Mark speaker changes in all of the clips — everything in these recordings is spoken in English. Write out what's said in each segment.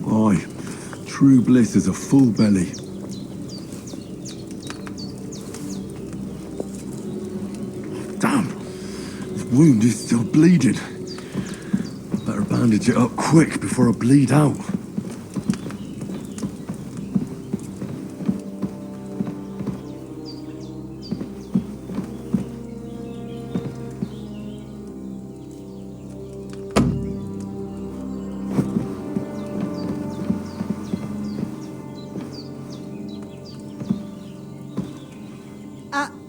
Speaker 1: Aye, true bliss is a full belly. Damn, this wound is still bleeding. Better bandage it up quick before I bleed out.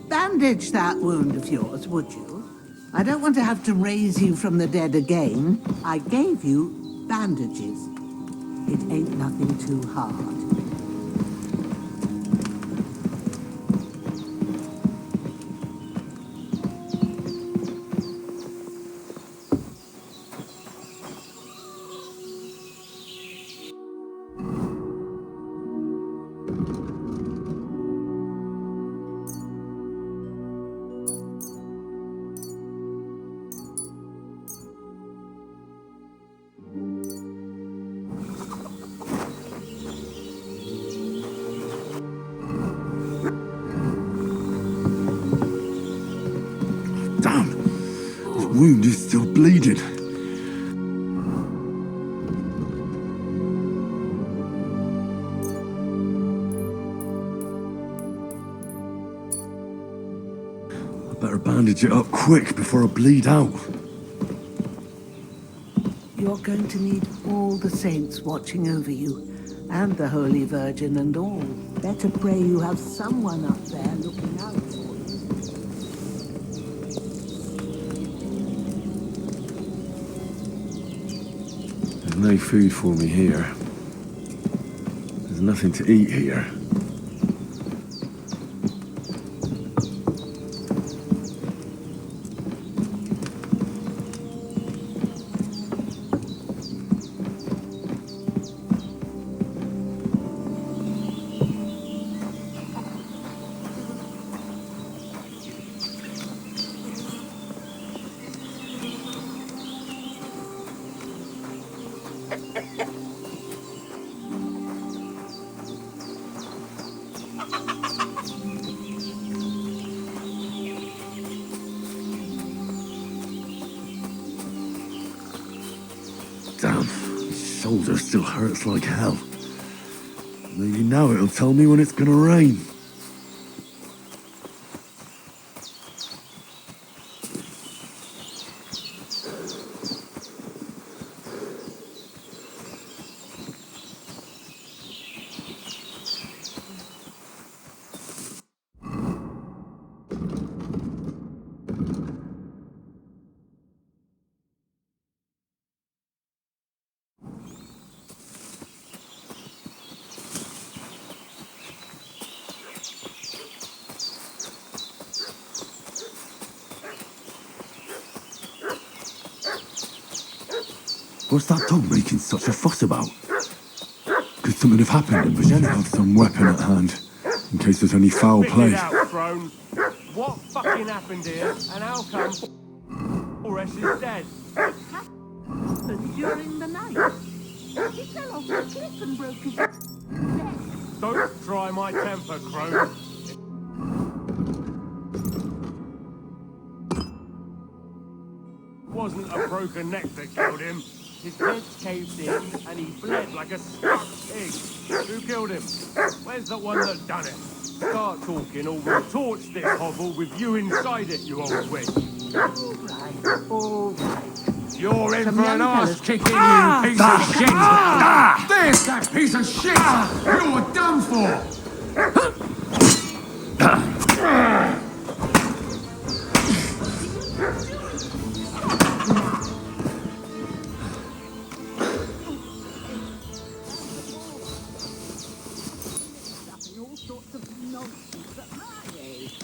Speaker 2: Bandage that wound of yours, would you? I don't want to have to raise you from the dead again. I gave you bandages. It ain't nothing too hard.
Speaker 1: Wound is still bleeding. I better bandage it up quick before I bleed out.
Speaker 2: You're going to need all the saints watching over you, and the Holy Virgin and all. Better pray you have someone up there looking out for you.
Speaker 1: There's no food for me here. There's nothing to eat here. Damn, my shoulder still hurts like hell. Maybe now it'll tell me when it's gonna rain. What's that dog making such a fuss about? Could something have happened and Virginia have some weapon at hand, in case there's any foul play?
Speaker 3: What fucking happened here, and how come Horace is dead?
Speaker 2: Happened during the night. He fell off the cliff and broke his neck.
Speaker 3: Don't try my temper, Crone. It wasn't a broken neck that killed him. His head caved in and he bled like a stuck pig. Who killed him? Where's the one that done it? Start talking or we'll torch this hovel with you inside it, you old witch.
Speaker 2: All right.
Speaker 3: You're in for an arse kicking, you piece of shit!
Speaker 4: There's that piece of shit! You're done for!
Speaker 2: All sorts of nonsense at my age.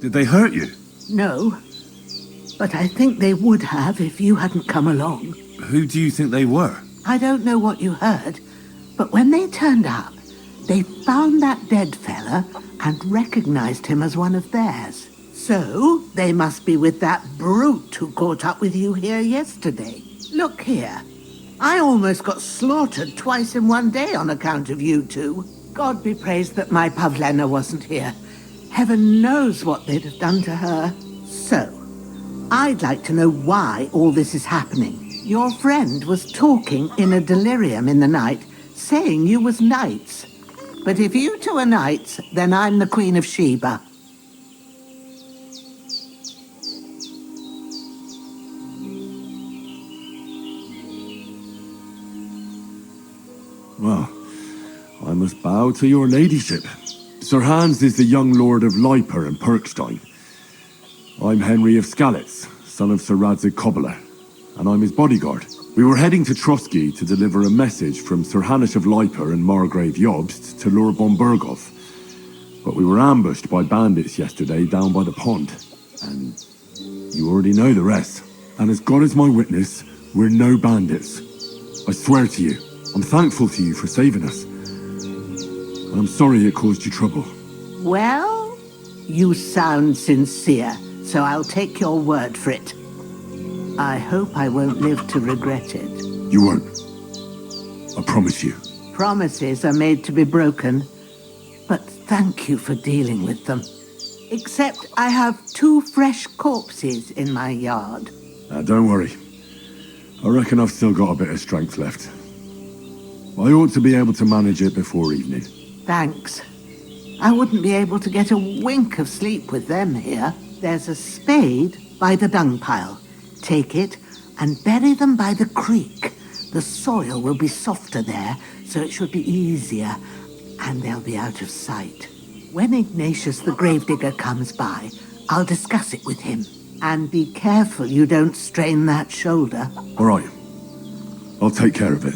Speaker 5: Did they hurt you?
Speaker 2: No, but I think they would have if you hadn't come along.
Speaker 5: Who do you think they were?
Speaker 2: I don't know what you heard, but when they turned up, they found that dead fella and recognized him as one of theirs. So, they must be with that brute who caught up with you here yesterday. Look here. I almost got slaughtered twice in one day on account of you two. God be praised that my Pavlena wasn't here. Heaven knows what they'd have done to her. So, I'd like to know why all this is happening. Your friend was talking in a delirium in the night, saying you was knights. But if you two are knights, then I'm the Queen of Sheba.
Speaker 1: Well, I must bow to your ladyship. Sir Hans is the young lord of Leiper and Perkstein. I'm Henry of Skalitz, son of Sir Radzig Cobbler, and I'm his bodyguard. We were heading to Trotsky to deliver a message from Sir Hanish of Leiper and Margrave Jobst to Lord Bombergov. But we were ambushed by bandits yesterday down by the pond, and you already know the rest. And as God is my witness, we're no bandits. I swear to you, I'm thankful to you for saving us. And I'm sorry it caused you trouble.
Speaker 2: Well, you sound sincere, so I'll take your word for it. I hope I won't live to regret it.
Speaker 1: You won't. I promise you.
Speaker 2: Promises are made to be broken, but thank you for dealing with them. Except I have 2 fresh corpses in my yard.
Speaker 1: Don't worry. I reckon I've still got a bit of strength left. I ought to be able to manage it before evening.
Speaker 2: Thanks. I wouldn't be able to get a wink of sleep with them here. There's a spade by the dung pile. Take it and bury them by the creek. The soil will be softer there, so it should be easier, and they'll be out of sight. When Ignatius the gravedigger comes by, I'll discuss it with him. And be careful you don't strain that shoulder.
Speaker 1: All right. I'll take care of it.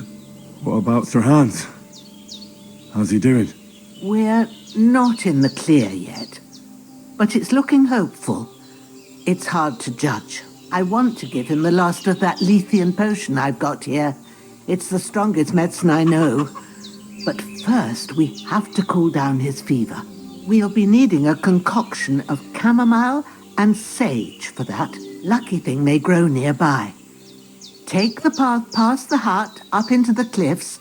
Speaker 1: What about Sir Hans? How's he doing?
Speaker 2: We're not in the clear yet, but it's looking hopeful. It's hard to judge. I want to give him the last of that Lethean potion I've got here. It's the strongest medicine I know. But first, we have to cool down his fever. We'll be needing a concoction of chamomile and sage for that. Lucky thing they grow nearby. Take the path past the hut up into the cliffs.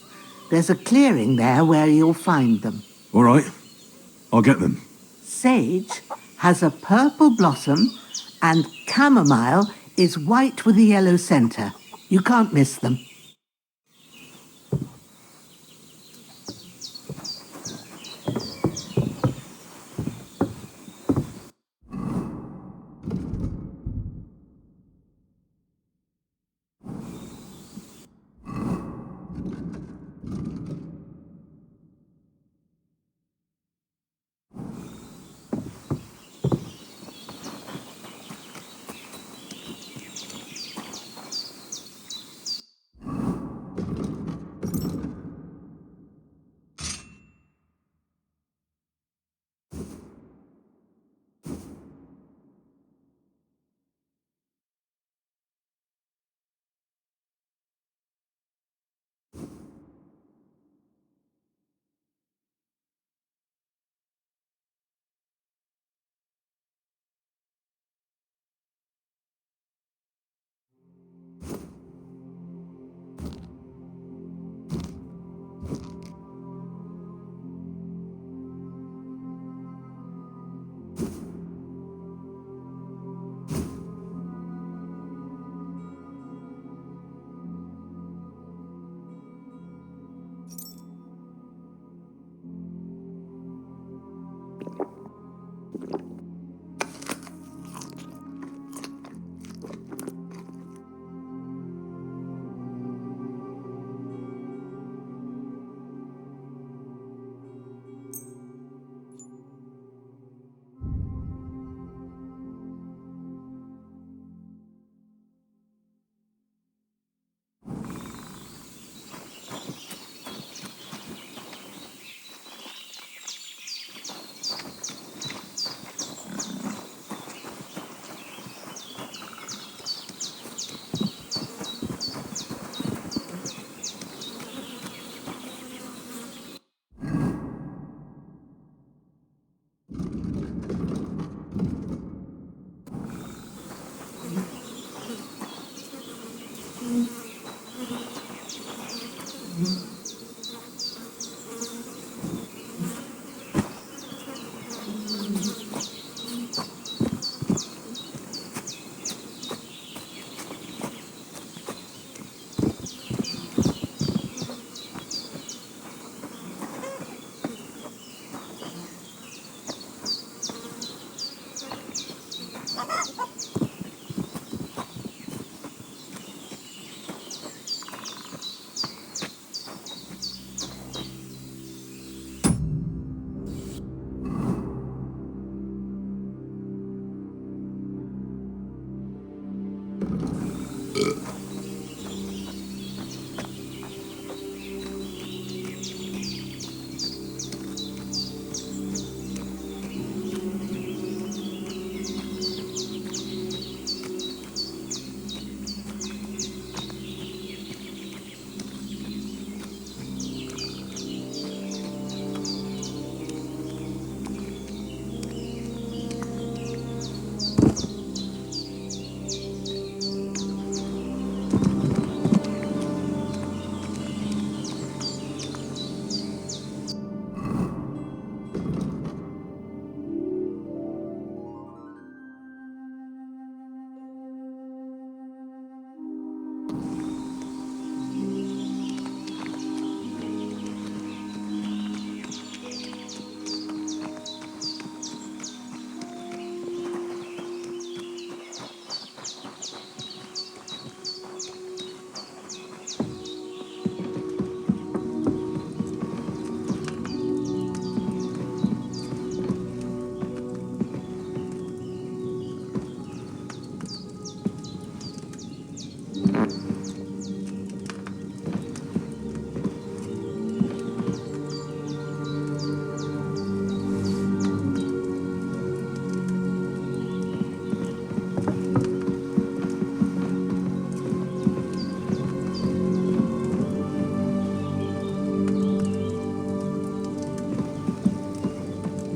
Speaker 2: There's a clearing there where you'll find them.
Speaker 1: All right. I'll get them.
Speaker 2: Sage has a purple blossom, and chamomile is white with a yellow center. You can't miss them.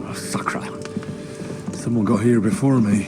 Speaker 1: Oh, sacra. Someone got here before me.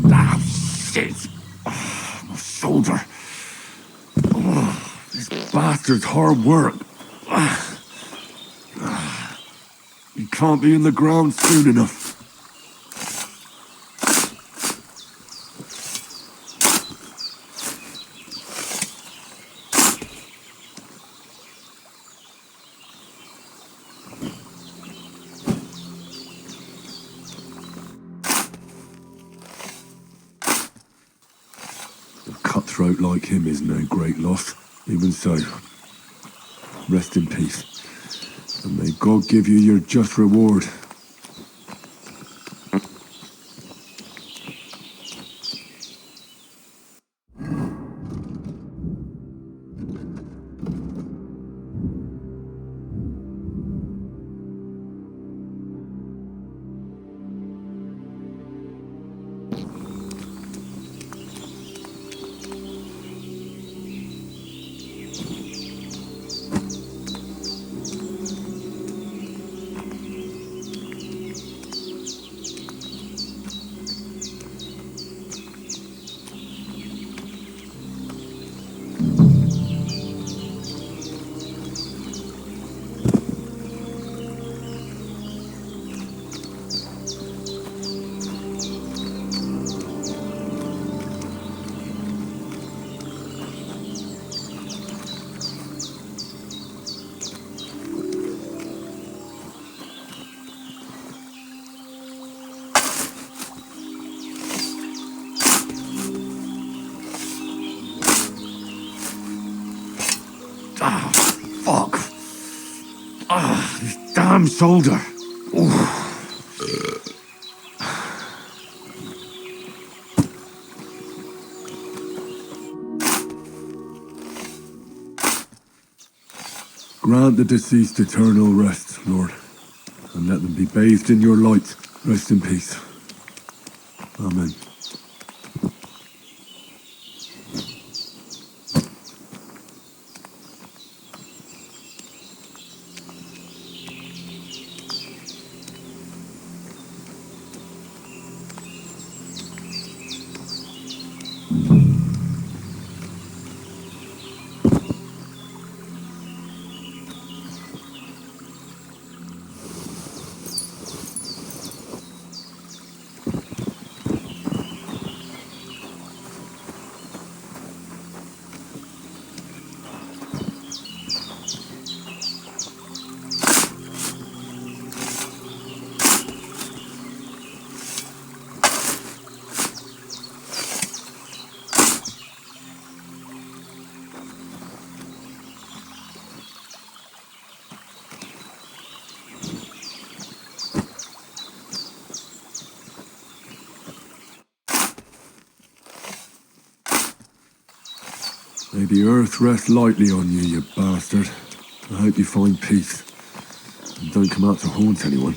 Speaker 1: Ah, shit! Oh, my shoulder. Oh, this bastard's hard work. He can't be in the ground soon enough. A cutthroat like him is no great loss. Even so, rest in peace. And may God give you your just reward. Ah, fuck. Ah, this damn shoulder. Oof. Grant the deceased eternal rest, Lord, and let them be bathed in your light. Rest in peace. Amen. May the earth rest lightly on you, you bastard. I hope you find peace. And don't come out to haunt anyone.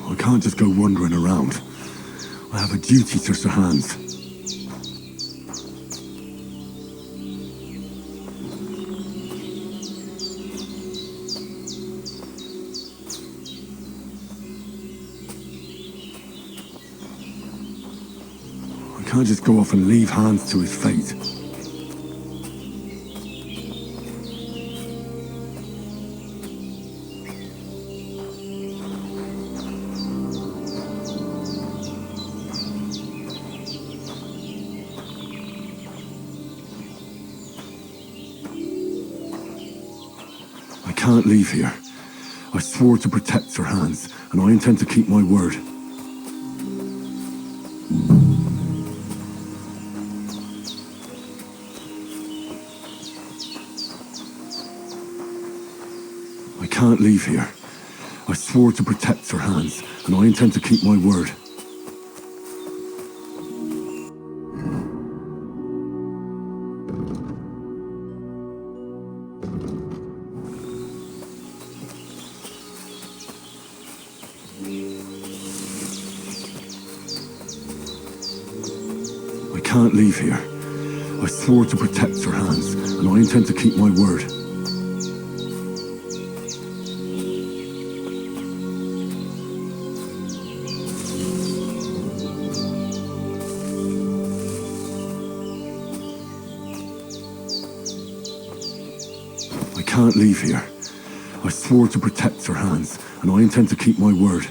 Speaker 1: I can't just go wandering around. I have a duty to Sir Hans. I can't just go off and leave Hans to his fate. I can't leave here. I swore to protect Sir Hans, and I intend to keep my word. I can't leave here. I swore to protect Sir Hans, and I intend to keep my word. can't leave here. I swore to protect Sir Hans, and I intend to keep my word. I can't leave here. I swore to protect Sir Hans, and I intend to keep my word.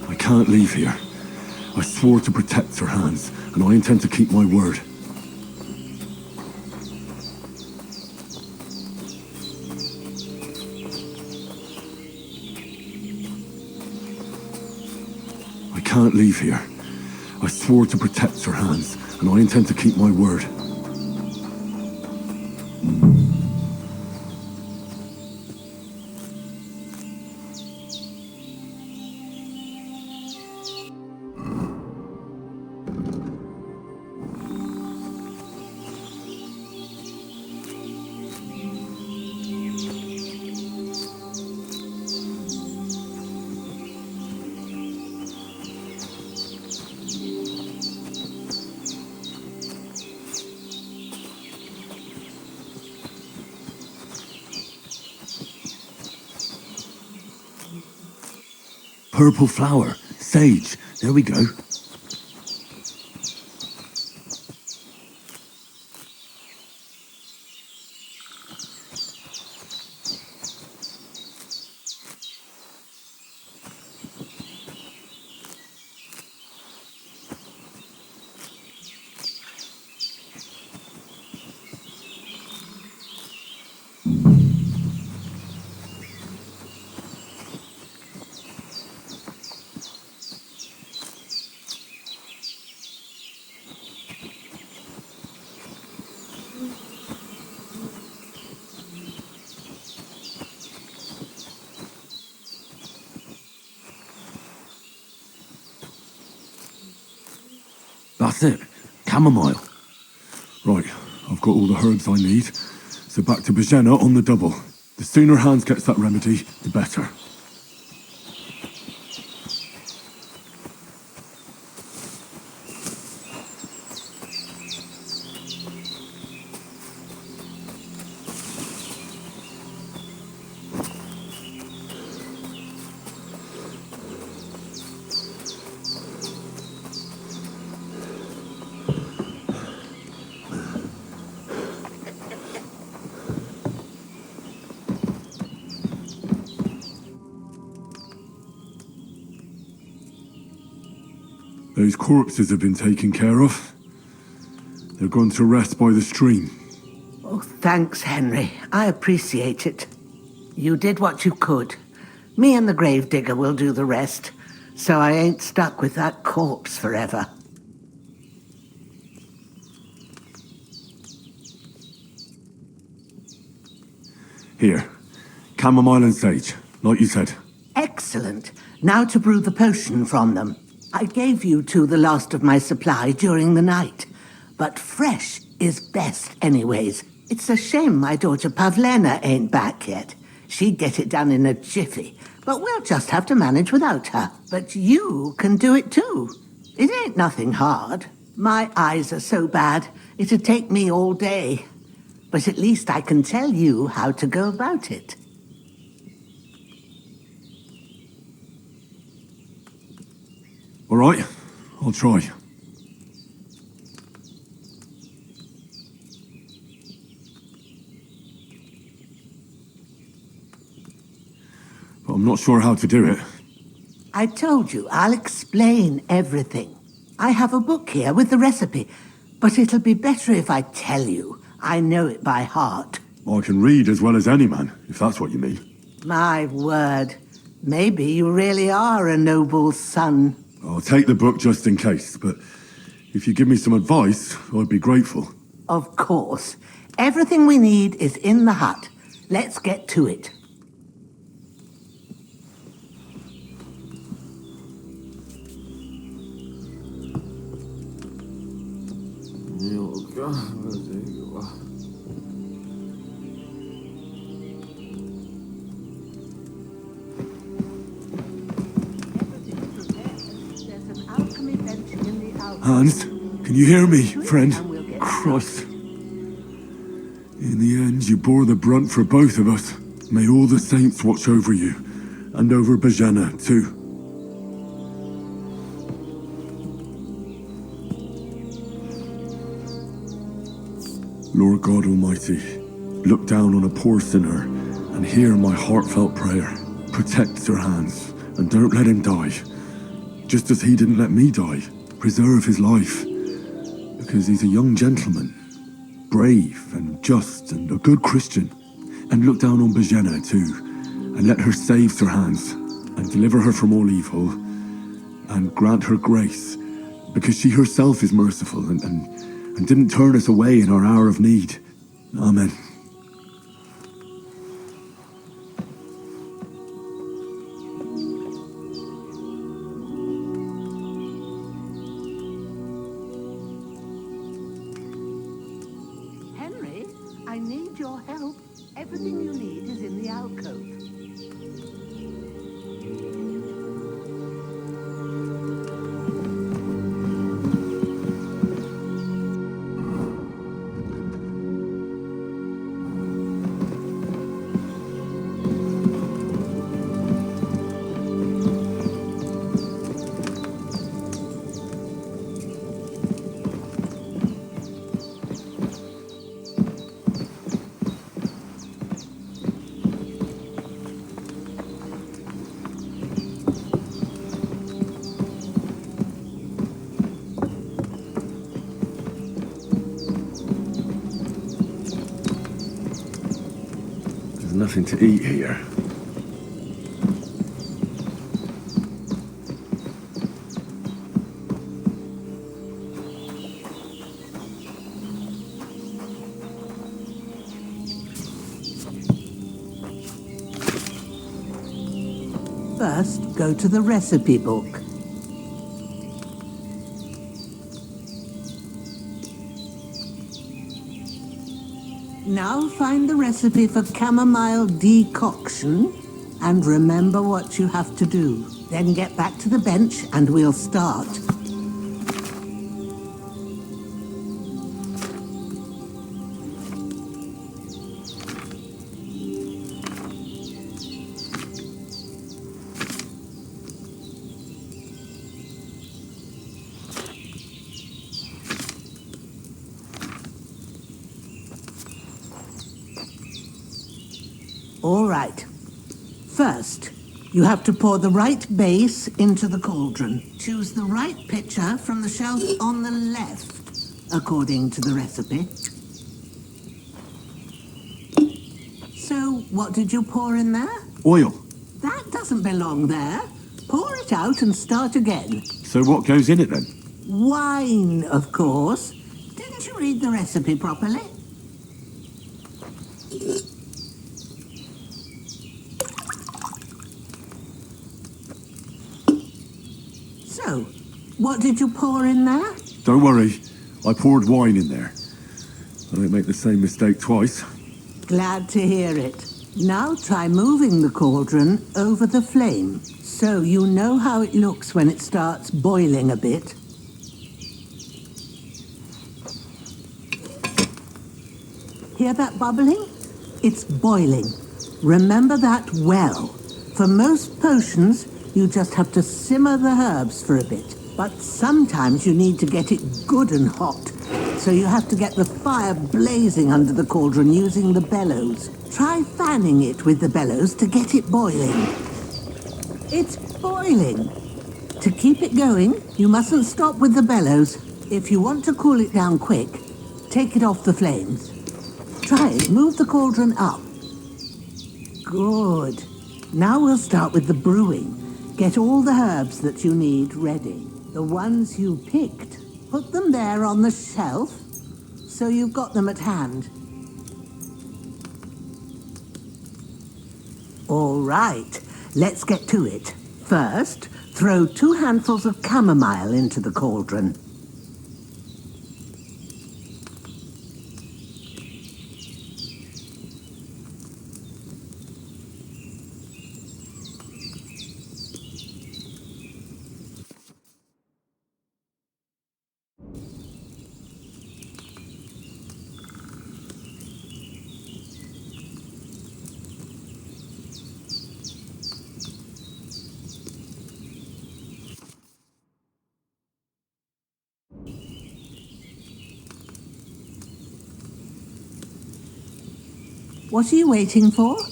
Speaker 1: I can't leave here. I swore to protect Sir Hans, and I intend to keep my word. I can't leave here. I swore to protect Sir Hans, and I intend to keep my word. Purple flower. Sage. There we go. That's it. Chamomile. Right, I've got all the herbs I need. So back to Bajena on the double. The sooner Hans gets that remedy, the better. Those corpses have been taken care of. They're gone to rest by the stream.
Speaker 2: Oh, thanks, Henry. I appreciate it. You did what you could. Me and the gravedigger will do the rest, so I ain't stuck with that corpse forever.
Speaker 1: Here, chamomile and sage, like you said.
Speaker 2: Excellent. Now to brew the potion from them. I gave you two the last of my supply during the night, but fresh is best anyways. It's a shame my daughter Pavlena ain't back yet. She'd get it done in a jiffy, but we'll just have to manage without her. But you can do it too. It ain't nothing hard. My eyes are so bad, it'd take me all day. But at least I can tell you how to go about it.
Speaker 1: All right, I'll try. But I'm not sure how to do it.
Speaker 2: I told you, I'll explain everything. I have a book here with the recipe, but it'll be better if I tell you. I know it by heart.
Speaker 1: I can read as well as any man, if that's what you mean.
Speaker 2: My word. Maybe you really are a noble's son.
Speaker 1: I'll take the book just in case, but if you give me some advice, I'd be grateful.
Speaker 2: Of course. Everything we need is in the hut. Let's get to it. me benching in the alcove.
Speaker 1: Hans, can you hear me, friend?
Speaker 2: And we'll get
Speaker 1: Christ. In the end, you bore the brunt for both of us. May all the saints watch over you, and over Bajana, too. Lord God Almighty, look down on a poor sinner and hear my heartfelt prayer. Protect Sir Hans, and don't let him die. Just as he didn't let me die. Preserve his life. Because he's a young gentleman. Brave and just and a good Christian. And look down on Bajena too, and let her save Sir Hans, and deliver her from all evil, and grant her grace, because she herself is merciful and didn't turn us away in our hour of need. Amen.
Speaker 2: Henry, I need your help. Everything you need is in the alcove.
Speaker 1: There's nothing to eat here.
Speaker 2: First, go to the recipe book. Now find the recipe for chamomile decoction and remember what you have to do. Then get back to the bench and we'll start. All right. First, you have to pour the right base into the cauldron. Choose the right pitcher from the shelf on the left, according to the recipe. So, what did you pour in there?
Speaker 1: Oil.
Speaker 2: That doesn't belong there. Pour it out and start again.
Speaker 1: So what goes in it then?
Speaker 2: Wine, of course. Didn't you read the recipe properly? So, what did you pour in there?
Speaker 1: Don't worry, I poured wine in there. I don't make the same mistake twice.
Speaker 2: Glad to hear it. Now try moving the cauldron over the flame, so you know how it looks when it starts boiling a bit. Hear that bubbling? It's boiling. Remember that well. For most potions, you just have to simmer the herbs for a bit. But sometimes you need to get it good and hot. So you have to get the fire blazing under the cauldron using the bellows. Try fanning it with the bellows to get it boiling. It's boiling. To keep it going, you mustn't stop with the bellows. If you want to cool it down quick, take it off the flames. Try it. Move the cauldron up. Good. Now we'll start with the brewing. Get all the herbs that you need ready. The ones you picked. Put them there on the shelf, so you've got them at hand. All right, let's get to it. First, throw 2 handfuls of chamomile into the cauldron. What are you waiting for?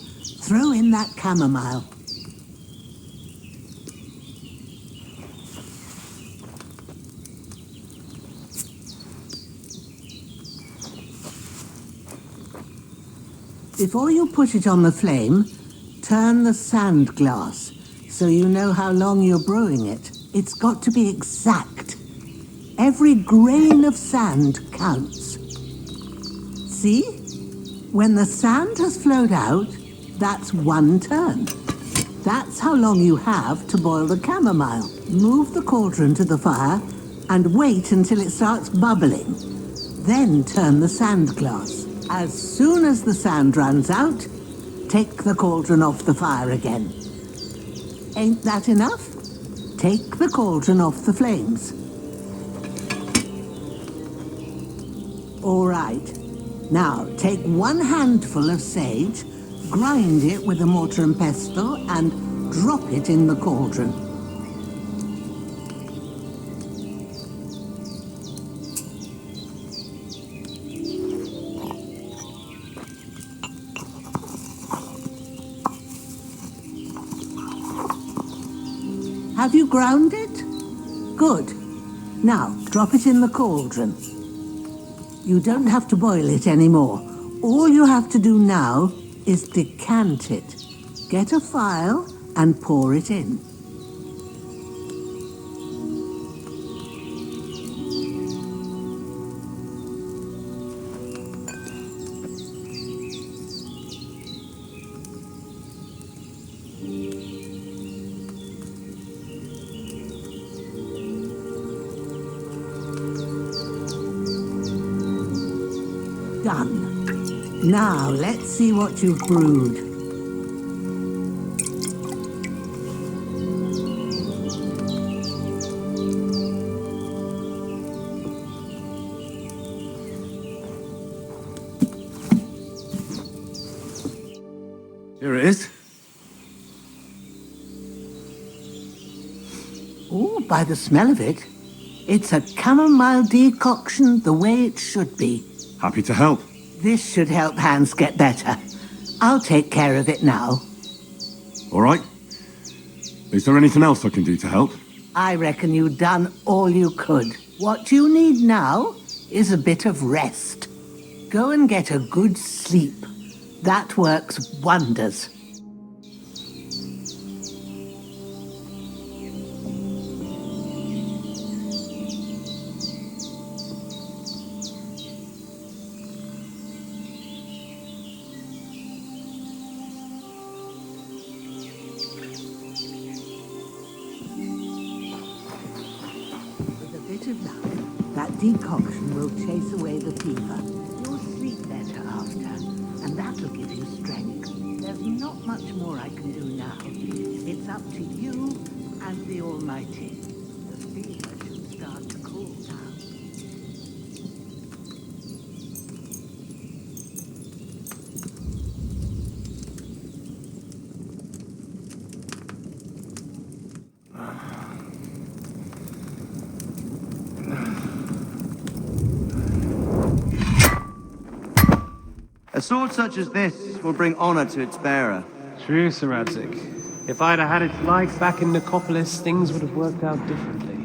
Speaker 2: Throw in that chamomile. Before you put it on the flame, turn the sand glass so you know how long you're brewing it. It's got to be exact. Every grain of sand counts. See? When the sand has flowed out, that's 1 turn. That's how long you have to boil the chamomile. Move the cauldron to the fire and wait until it starts bubbling. Then turn the sand glass. As soon as the sand runs out, take the cauldron off the fire again. Ain't that enough? Take the cauldron off the flames. All right. Now, take 1 handful of sage, grind it with a mortar and pestle, and drop it in the cauldron. Have you ground it? Good. Now, drop it in the cauldron. You don't have to boil it anymore. All you have to do now is decant it. Get a phial and pour it in. Done. Now, let's see what you've brewed.
Speaker 1: Here it is.
Speaker 2: Oh, by the smell of it, it's a chamomile decoction the way it should be.
Speaker 1: Happy to help.
Speaker 2: This should help Hans get better. I'll take care of it now.
Speaker 1: All right. Is there anything else I can do to help?
Speaker 2: I reckon you've done all you could. What you need now is a bit of rest. Go and get a good sleep. That works wonders. That decoction will chase away the fever. You'll sleep better after, and that'll give you strength. There's not much more I can do now. It's up to you and the Almighty. The fever should start to cool down.
Speaker 5: A sword such as this will bring honor to its bearer.
Speaker 3: True, Sir Radzik. If I'd have had its life back in Nicopolis, things would have worked out differently.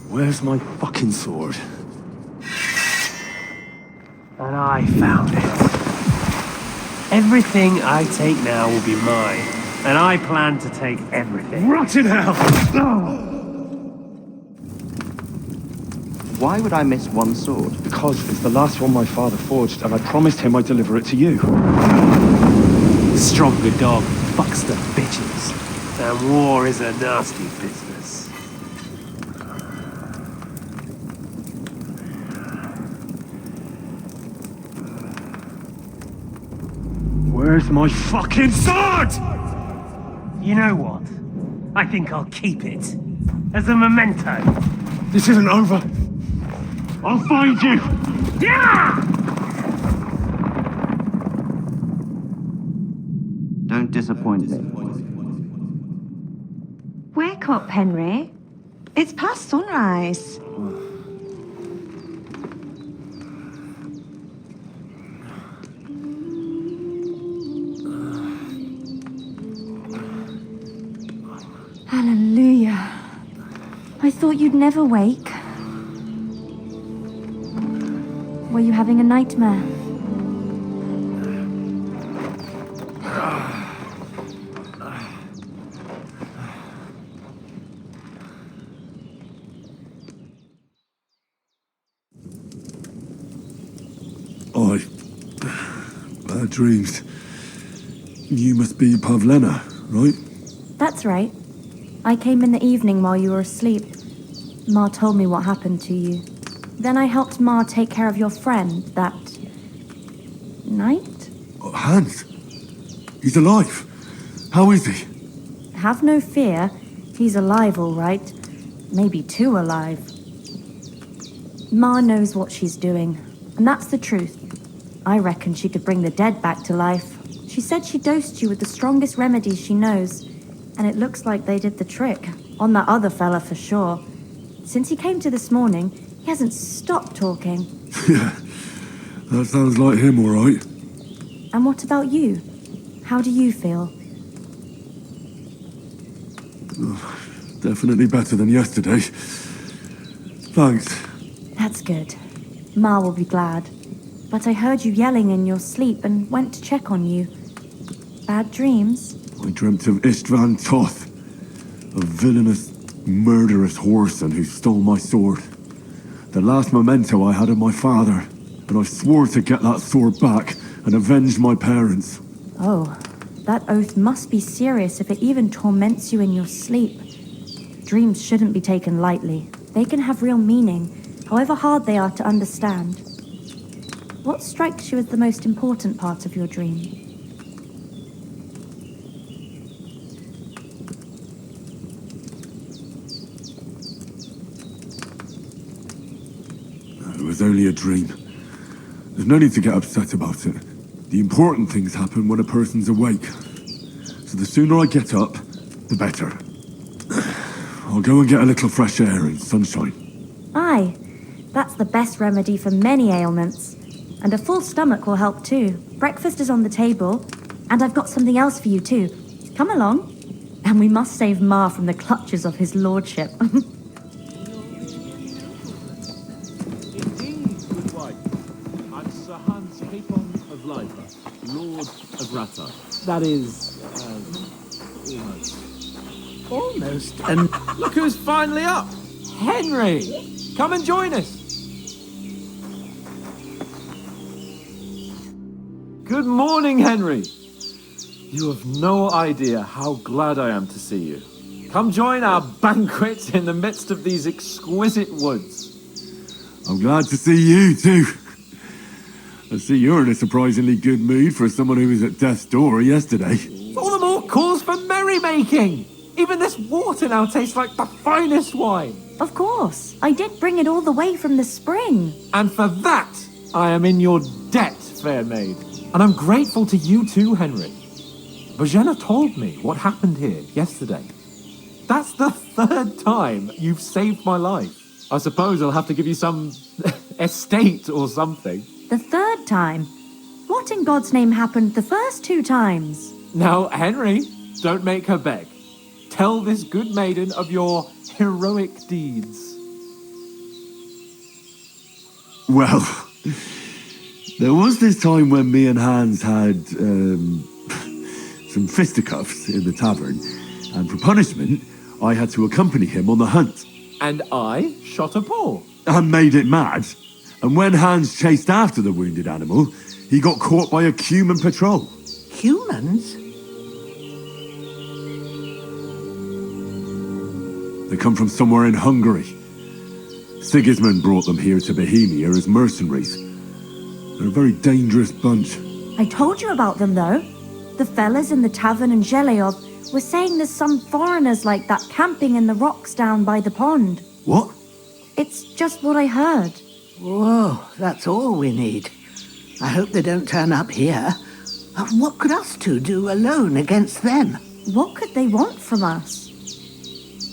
Speaker 1: Where's my fucking sword?
Speaker 3: And I found it. Everything I take now will be mine, and I plan to take everything.
Speaker 1: Rotten hell! Oh.
Speaker 5: Why would I miss one sword?
Speaker 1: Because it's the last one my father forged, and I promised him I'd deliver it to you.
Speaker 3: Stronger dog fucks the bitches. And war is a nasty business.
Speaker 1: Where's my fucking sword?
Speaker 3: You know what? I think I'll keep it. As a memento.
Speaker 1: This isn't over. I'll find you!
Speaker 3: Yeah!
Speaker 5: Don't disappoint me.
Speaker 6: Wake up, Henry. It's past sunrise. Hallelujah. I thought you'd never wake. Were you having a nightmare?
Speaker 1: Bad dreams. You must be Pavlena, right?
Speaker 6: That's right. I came in the evening while you were asleep. Ma told me what happened to you. Then I helped Ma take care of your friend that night?
Speaker 1: Oh, Hans. He's alive. How is he?
Speaker 6: Have no fear. He's alive, all right. Maybe too alive. Ma knows what she's doing, and that's the truth. I reckon she could bring the dead back to life. She said she dosed you with the strongest remedies she knows, and it looks like they did the trick. On that other fella for sure. Since he came to this morning, he hasn't stopped talking.
Speaker 1: Yeah, that sounds like him, all right.
Speaker 6: And what about you? How do you feel?
Speaker 1: Definitely better than yesterday. Thanks.
Speaker 6: That's good. Ma will be glad. But I heard you yelling in your sleep and went to check on you. Bad dreams?
Speaker 1: I dreamt of Istvan Toth, a villainous, murderous whoreson who stole my sword. The last memento I had of my father, and I swore to get that sword back and avenge my parents.
Speaker 6: Oh, that oath must be serious if it even torments you in your sleep. Dreams shouldn't be taken lightly. They can have real meaning, however hard they are to understand. What strikes you as the most important part of your dream?
Speaker 1: It was only a dream. There's no need to get upset about it. The important things happen when a person's awake. So the sooner I get up, the better. I'll go and get a little fresh air and sunshine.
Speaker 6: Aye, that's the best remedy for many ailments. And a full stomach will help too. Breakfast is on the table, and I've got something else for you too. Come along. And we must save Ma from the clutches of his lordship.
Speaker 3: Indeed, good wife. I'm Sir Hans Capon of Lifer, Lord of Rata. That is, almost.
Speaker 2: Almost, and
Speaker 3: Look who's finally up! Henry! Come and join us! Good morning, Henry! You have no idea how glad I am to see you. Come join our banquet in the midst of these exquisite woods.
Speaker 1: I'm glad to see you too. I see you're in a surprisingly good mood for someone who was at death's door yesterday.
Speaker 3: All the more cause for merrymaking! Even this water now tastes like the finest wine.
Speaker 6: Of course, I did bring it all the way from the spring.
Speaker 3: And for that, I am in your debt, fair maid. And I'm grateful to you too, Henry. Bojena told me what happened here yesterday. That's the third time you've saved my life. I suppose I'll have to give you some estate or something.
Speaker 6: The third time? What in God's name happened the first 2 times?
Speaker 3: Now, Henry, don't make her beg. Tell this good maiden of your heroic deeds.
Speaker 1: Well, there was this time when me and Hans had some fisticuffs in the tavern, and for punishment, I had to accompany him on the hunt.
Speaker 3: And I shot a paw.
Speaker 1: And made it mad. And when Hans chased after the wounded animal, he got caught by a human patrol.
Speaker 2: humans?
Speaker 1: They come from somewhere in Hungary. Sigismund brought them here to Bohemia as mercenaries. They're a very dangerous bunch.
Speaker 6: I told you about them, though. The fellas in the tavern in Zheleov were saying there's some foreigners like that camping in the rocks down by the pond.
Speaker 1: What?
Speaker 6: It's just what I heard.
Speaker 2: Whoa, that's all we need. I hope they don't turn up here. What could us two do alone against them?
Speaker 6: What could they want from us?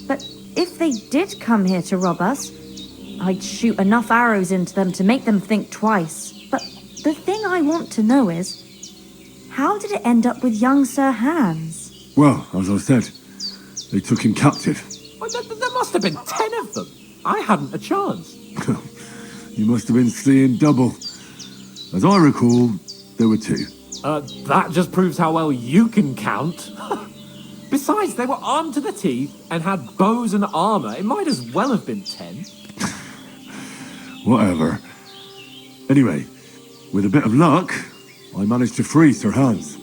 Speaker 6: But If they did come here to rob us, I'd shoot enough arrows into them to make them think twice. But the thing I want to know is, how did it end up with young Sir Hans?
Speaker 1: Well, as I said, they took him captive.
Speaker 7: Well, there must have been 10 of them. I hadn't a chance.
Speaker 1: You must have been seeing double. As I recall, there were 2.
Speaker 7: That just proves how well you can count. Besides, they were armed to the teeth and had bows and armor. It might as well have been 10.
Speaker 1: Whatever. Anyway, with a bit of luck, I managed to free Sir Hans.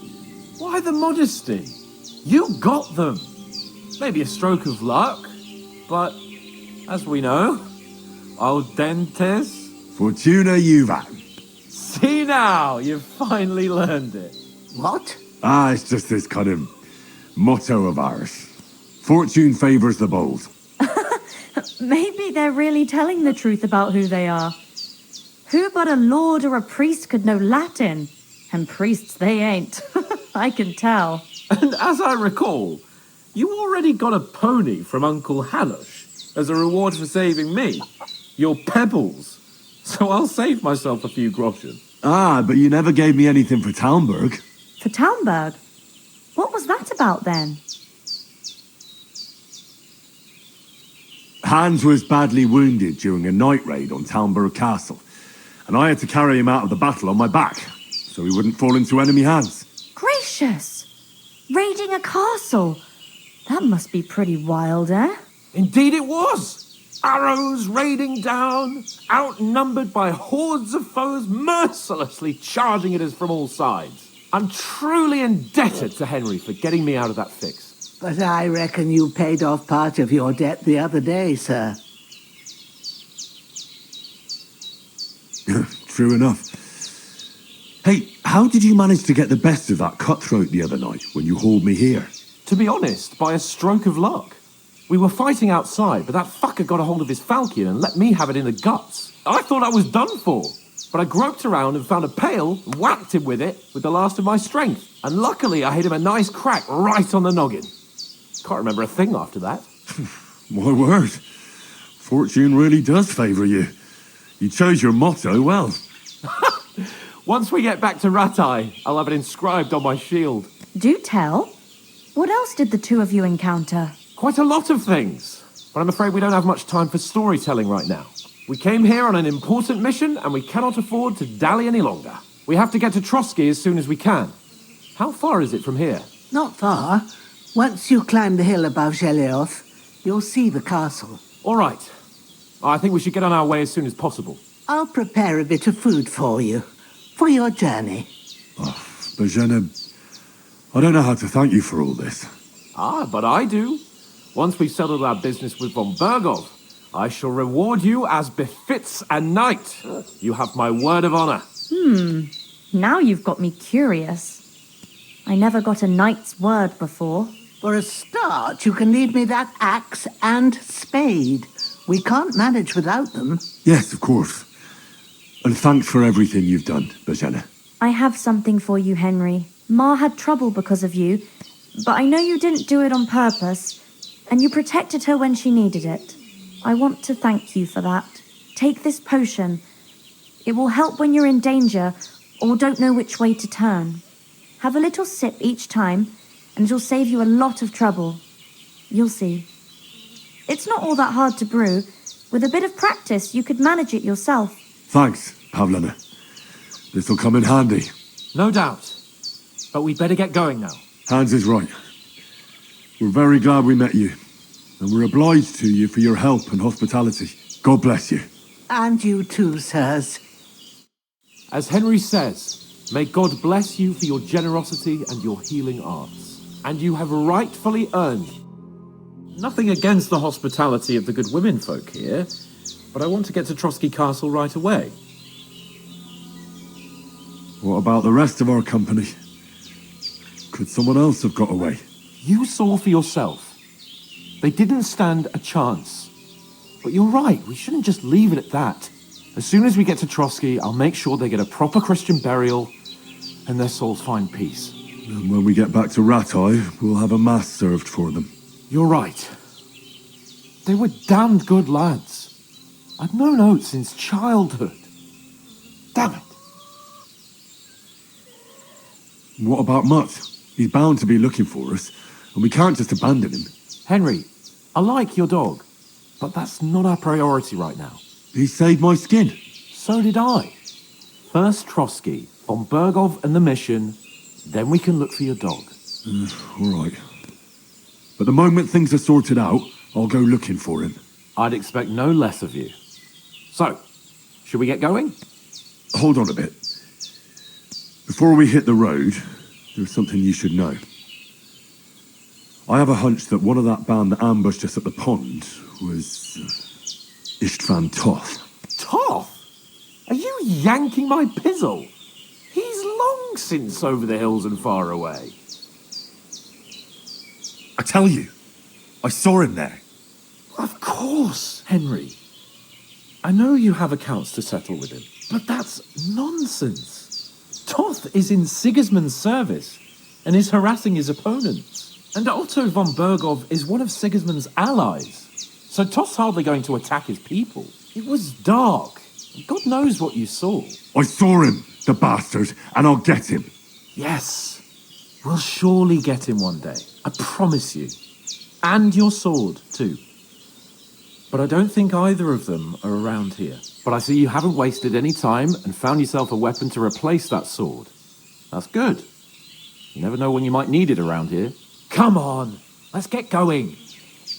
Speaker 7: Why the modesty? You got them. Maybe a stroke of luck, but as we know, al dentes.
Speaker 1: Fortuna juvat.
Speaker 7: See now, you've finally learned it.
Speaker 2: What?
Speaker 1: It's just this kind of motto of ours. Fortune favours the bold.
Speaker 6: Maybe they're really telling the truth about who they are. Who but a lord or a priest could know Latin? And priests they ain't. I can tell.
Speaker 7: And as I recall, you already got a pony from Uncle Halosh as a reward for saving me. Your pebbles. So I'll save myself a few groschen.
Speaker 1: But you never gave me anything for Talmberg.
Speaker 6: For Talmberg? What was that about then?
Speaker 1: Hans was badly wounded during a night raid on Talmberg Castle, and I had to carry him out of the battle on my back, so he wouldn't fall into enemy hands.
Speaker 6: Gracious! Raiding a castle? That must be pretty wild, eh?
Speaker 7: Indeed it was! Arrows raining down, outnumbered by hordes of foes mercilessly charging at us from all sides. I'm truly indebted to Henry for getting me out of that fix.
Speaker 2: But I reckon you paid off part of your debt the other day, sir.
Speaker 1: True enough. Hey, how did you manage to get the best of that cutthroat the other night when you hauled me here?
Speaker 7: To be honest, by a stroke of luck. We were fighting outside, but that fucker got a hold of his falchion and let me have it in the guts. I thought I was done for, but I groped around and found a pail and whacked him with it with the last of my strength. And luckily, I hit him a nice crack right on the noggin. Can't remember a thing after that.
Speaker 1: My word. Fortune really does favour you. You chose your motto well.
Speaker 7: Once we get back to Ratai, I'll have it inscribed on my shield.
Speaker 6: Do tell. What else did the two of you encounter?
Speaker 7: Quite a lot of things, but I'm afraid we don't have much time for storytelling right now. We came here on an important mission, and we cannot afford to dally any longer. We have to get to Trotsky as soon as we can. How far is it from here?
Speaker 2: Not far. Once you climb the hill above Geleoth, you'll see the castle.
Speaker 7: All right. I think we should get on our way as soon as possible.
Speaker 2: I'll prepare a bit of food for you, for your journey.
Speaker 1: Bajena, I don't know how to thank you for all this.
Speaker 7: But I do. Once we've settled our business with von Bergov, I shall reward you as befits a knight. You have my word of honor.
Speaker 6: Now you've got me curious. I never got a knight's word before.
Speaker 2: For a start, you can leave me that axe and spade. We can't manage without them.
Speaker 1: Yes, of course. And thanks for everything you've done, Bajena.
Speaker 6: I have something for you, Henry. Ma had trouble because of you, but I know you didn't do it on purpose, and you protected her when she needed it. I want to thank you for that. Take this potion. It will help when you're in danger or don't know which way to turn. Have a little sip each time, and it'll save you a lot of trouble. You'll see. It's not all that hard to brew. With a bit of practice, you could manage it yourself.
Speaker 1: Thanks, Pavlana. This'll come in handy.
Speaker 7: No doubt. But we'd better get going now.
Speaker 1: Hans is right. We're very glad we met you, and we're obliged to you for your help and hospitality. God bless you.
Speaker 2: And you too, sirs.
Speaker 7: As Henry says, may God bless you for your generosity and your healing arts. And you have rightfully earned. Nothing against the hospitality of the good women folk here, but I want to get to Trotsky Castle right away.
Speaker 1: What about the rest of our company? Could someone else have got away?
Speaker 7: You saw for yourself. They didn't stand a chance. But you're right, we shouldn't just leave it at that. As soon as we get to Trotsky, I'll make sure they get a proper Christian burial and their souls find peace.
Speaker 1: And when we get back to Ratai, we'll have a mass served for them.
Speaker 7: You're right. They were damned good lads. I'd known Oates since childhood. Damn it.
Speaker 1: What about Mutt? He's bound to be looking for us, and we can't just abandon him.
Speaker 7: Henry, I like your dog, but that's not our priority right now.
Speaker 1: He saved my skin.
Speaker 7: So did I. First Trotsky, von Bergov and the mission, then we can look for your dog.
Speaker 1: All right. But the moment things are sorted out, I'll go looking for him.
Speaker 7: I'd expect no less of you. So, should we get going?
Speaker 1: Hold on a bit. Before we hit the road, there's something you should know. I have a hunch that one of that band that ambushed us at the pond was Istvan Toth.
Speaker 7: Toth? Are you yanking my pizzle? He's long since over the hills and far away.
Speaker 1: I tell you, I saw him there.
Speaker 7: Of course, Henry. I know you have accounts to settle with him, but that's nonsense. Toth is in Sigismund's service and is harassing his opponents. And Otto von Bergov is one of Sigismund's allies. So Toth's hardly going to attack his people. It was dark. God knows what you saw.
Speaker 1: I saw him, the bastard, and I'll get him.
Speaker 7: Yes. We'll surely get him one day. I promise you. And your sword, too. But I don't think either of them are around here. But I see you haven't wasted any time and found yourself a weapon to replace that sword. That's good. You never know when you might need it around here. Come on, let's get going.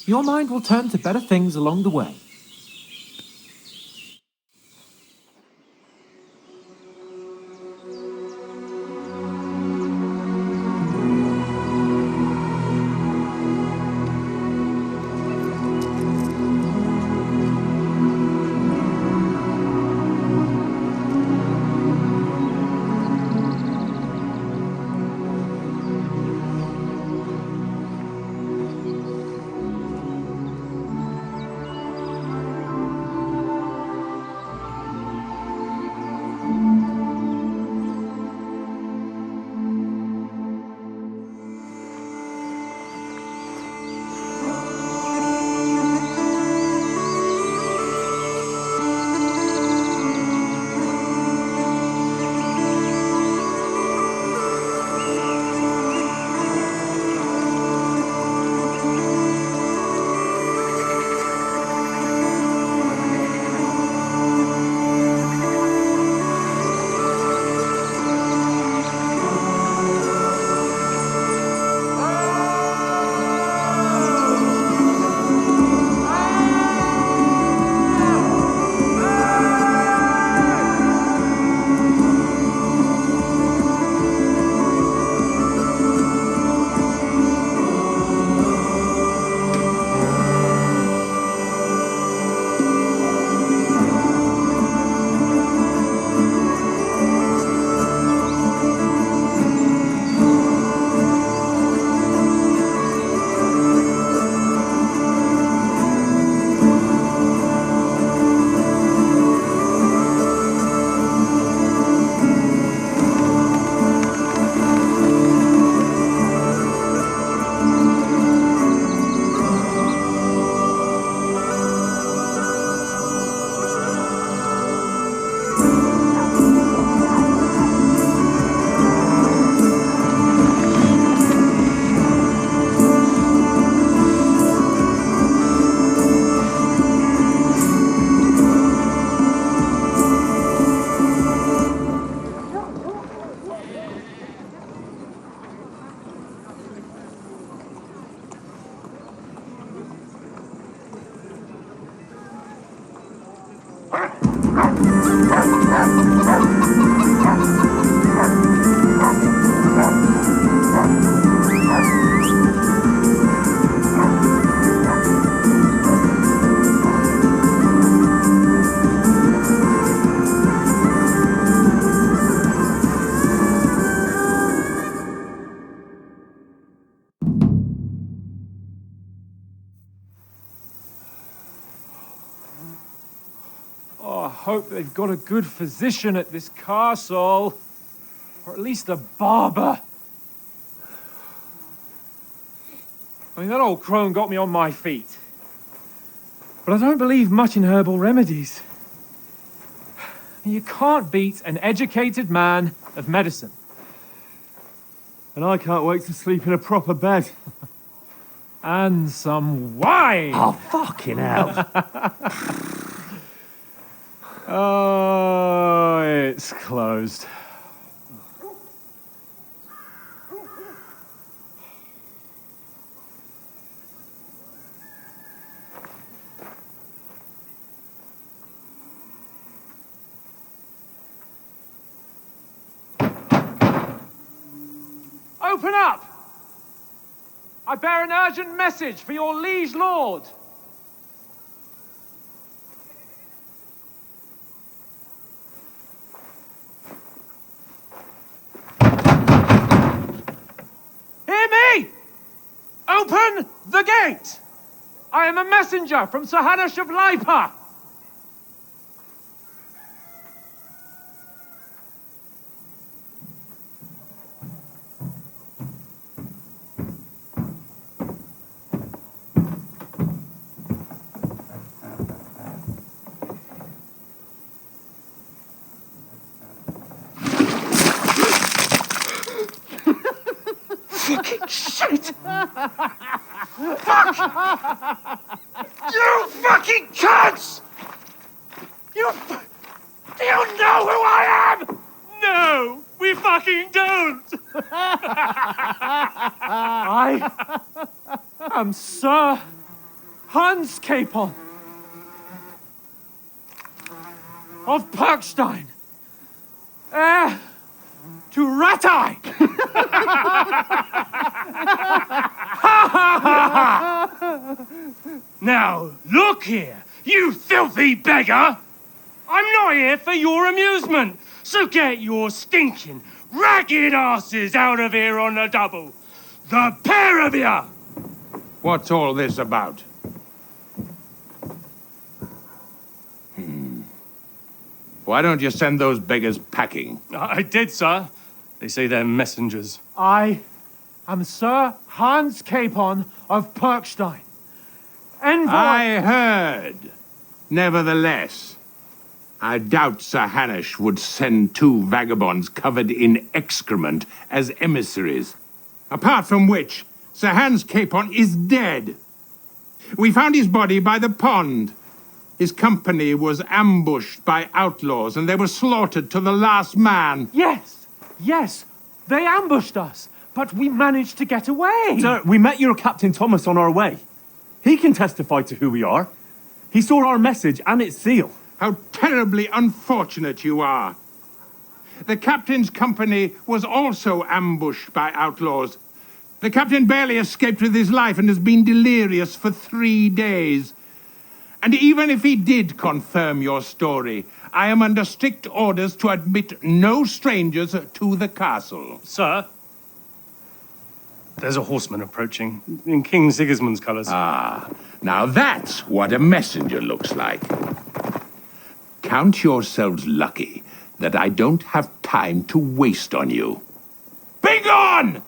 Speaker 7: Your mind will turn to better things along the way.
Speaker 3: Hope they've got a good physician at this castle. Or at least a barber. I mean, that old crone got me on my feet.
Speaker 8: but I don't believe much in herbal remedies. You can't beat an educated man of medicine.
Speaker 3: And I can't wait to sleep in a proper bed.
Speaker 8: And some wine!
Speaker 9: Oh, fucking hell.
Speaker 8: Oh, it's closed. Open up! I bear an urgent message for your liege lord. Hear me! Open the gate! I am a messenger from Sir Hanush of Lipa.
Speaker 9: Fucking shit! Fuck! You fucking cunts! Do you know who I am?
Speaker 8: No, we fucking don't. I am Sir Hans Capon of Perkstein, heir to Ratai.
Speaker 3: Now, look here, you filthy beggar! I'm not here for your amusement, so get your stinking, ragged asses out of here on the double. The pair of you!
Speaker 4: What's all this about? Why don't you send those beggars packing?
Speaker 3: I did, sir. They say they're messengers.
Speaker 8: I am Sir Hans Capon of Perkstein, envoy.
Speaker 4: I heard. Nevertheless, I doubt Sir Hanush would send two vagabonds covered in excrement as emissaries. Apart from which, Sir Hans Capon is dead. We found his body by the pond. His company was ambushed by outlaws, and they were slaughtered to the last man.
Speaker 8: Yes, yes, they ambushed us, but we managed to get away.
Speaker 9: Sir, we met your Captain Thomas on our way. He can testify to who we are. He saw our message and its seal.
Speaker 4: How terribly unfortunate you are. The captain's company was also ambushed by outlaws. The captain barely escaped with his life and has been delirious for 3 days. And even if he did confirm your story, I am under strict orders to admit no strangers to the castle.
Speaker 3: Sir, there's a horseman approaching in King Sigismund's colours.
Speaker 4: Ah, now that's what a messenger looks like. Count yourselves lucky that I don't have time to waste on you. Be gone!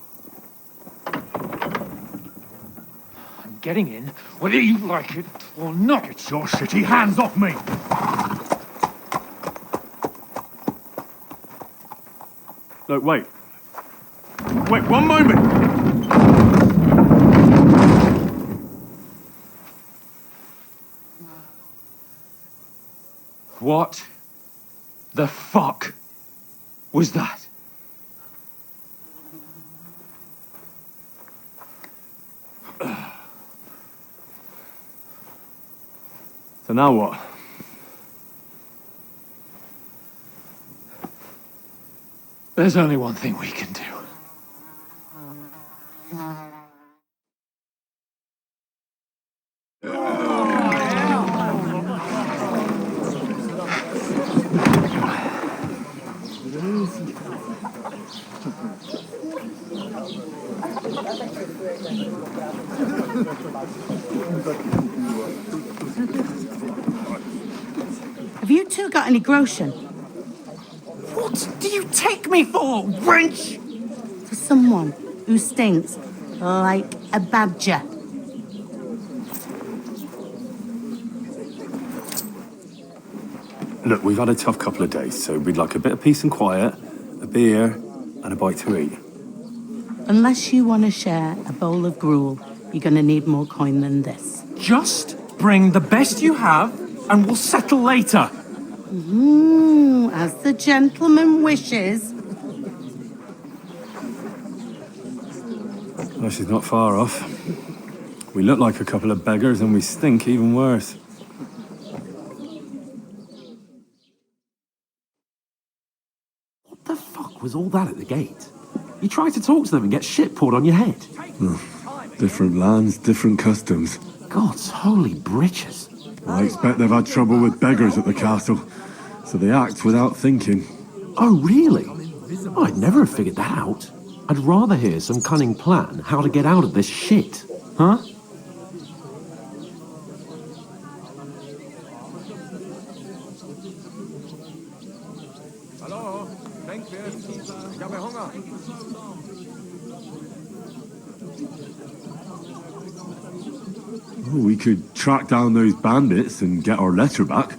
Speaker 8: I'm getting in, whether you like it or not.
Speaker 9: Get your shitty hands off me! Look, wait. Wait, one moment!
Speaker 8: What the fuck was that?
Speaker 9: So now what?
Speaker 8: There's only one thing we can do.
Speaker 10: Have you two got any groschen?
Speaker 2: What do you take me for, wench?
Speaker 10: For someone who stinks like a badger.
Speaker 9: Look, we've had a tough couple of days, so we'd like a bit of peace and quiet, a beer, and a bite to eat.
Speaker 10: Unless you want to share a bowl of gruel, you're going to need more coin than this.
Speaker 8: Just bring the best you have, and we'll settle later.
Speaker 10: As the gentleman wishes.
Speaker 9: Well, she's not far off. We look like a couple of beggars, and we stink even worse.
Speaker 7: What the fuck was all that at the gate? You try to talk to them and get shit poured on your head.
Speaker 1: Different lands, different customs.
Speaker 7: God's holy britches.
Speaker 1: I expect they've had trouble with beggars at the castle, so they act without thinking.
Speaker 7: Oh, really? Oh, I'd never have figured that out. I'd rather hear some cunning plan how to get out of this shit. Huh?
Speaker 3: Hallo, Denkwirt. Ich habe Hunger.
Speaker 1: Oh, we could track down those bandits and get our letter back.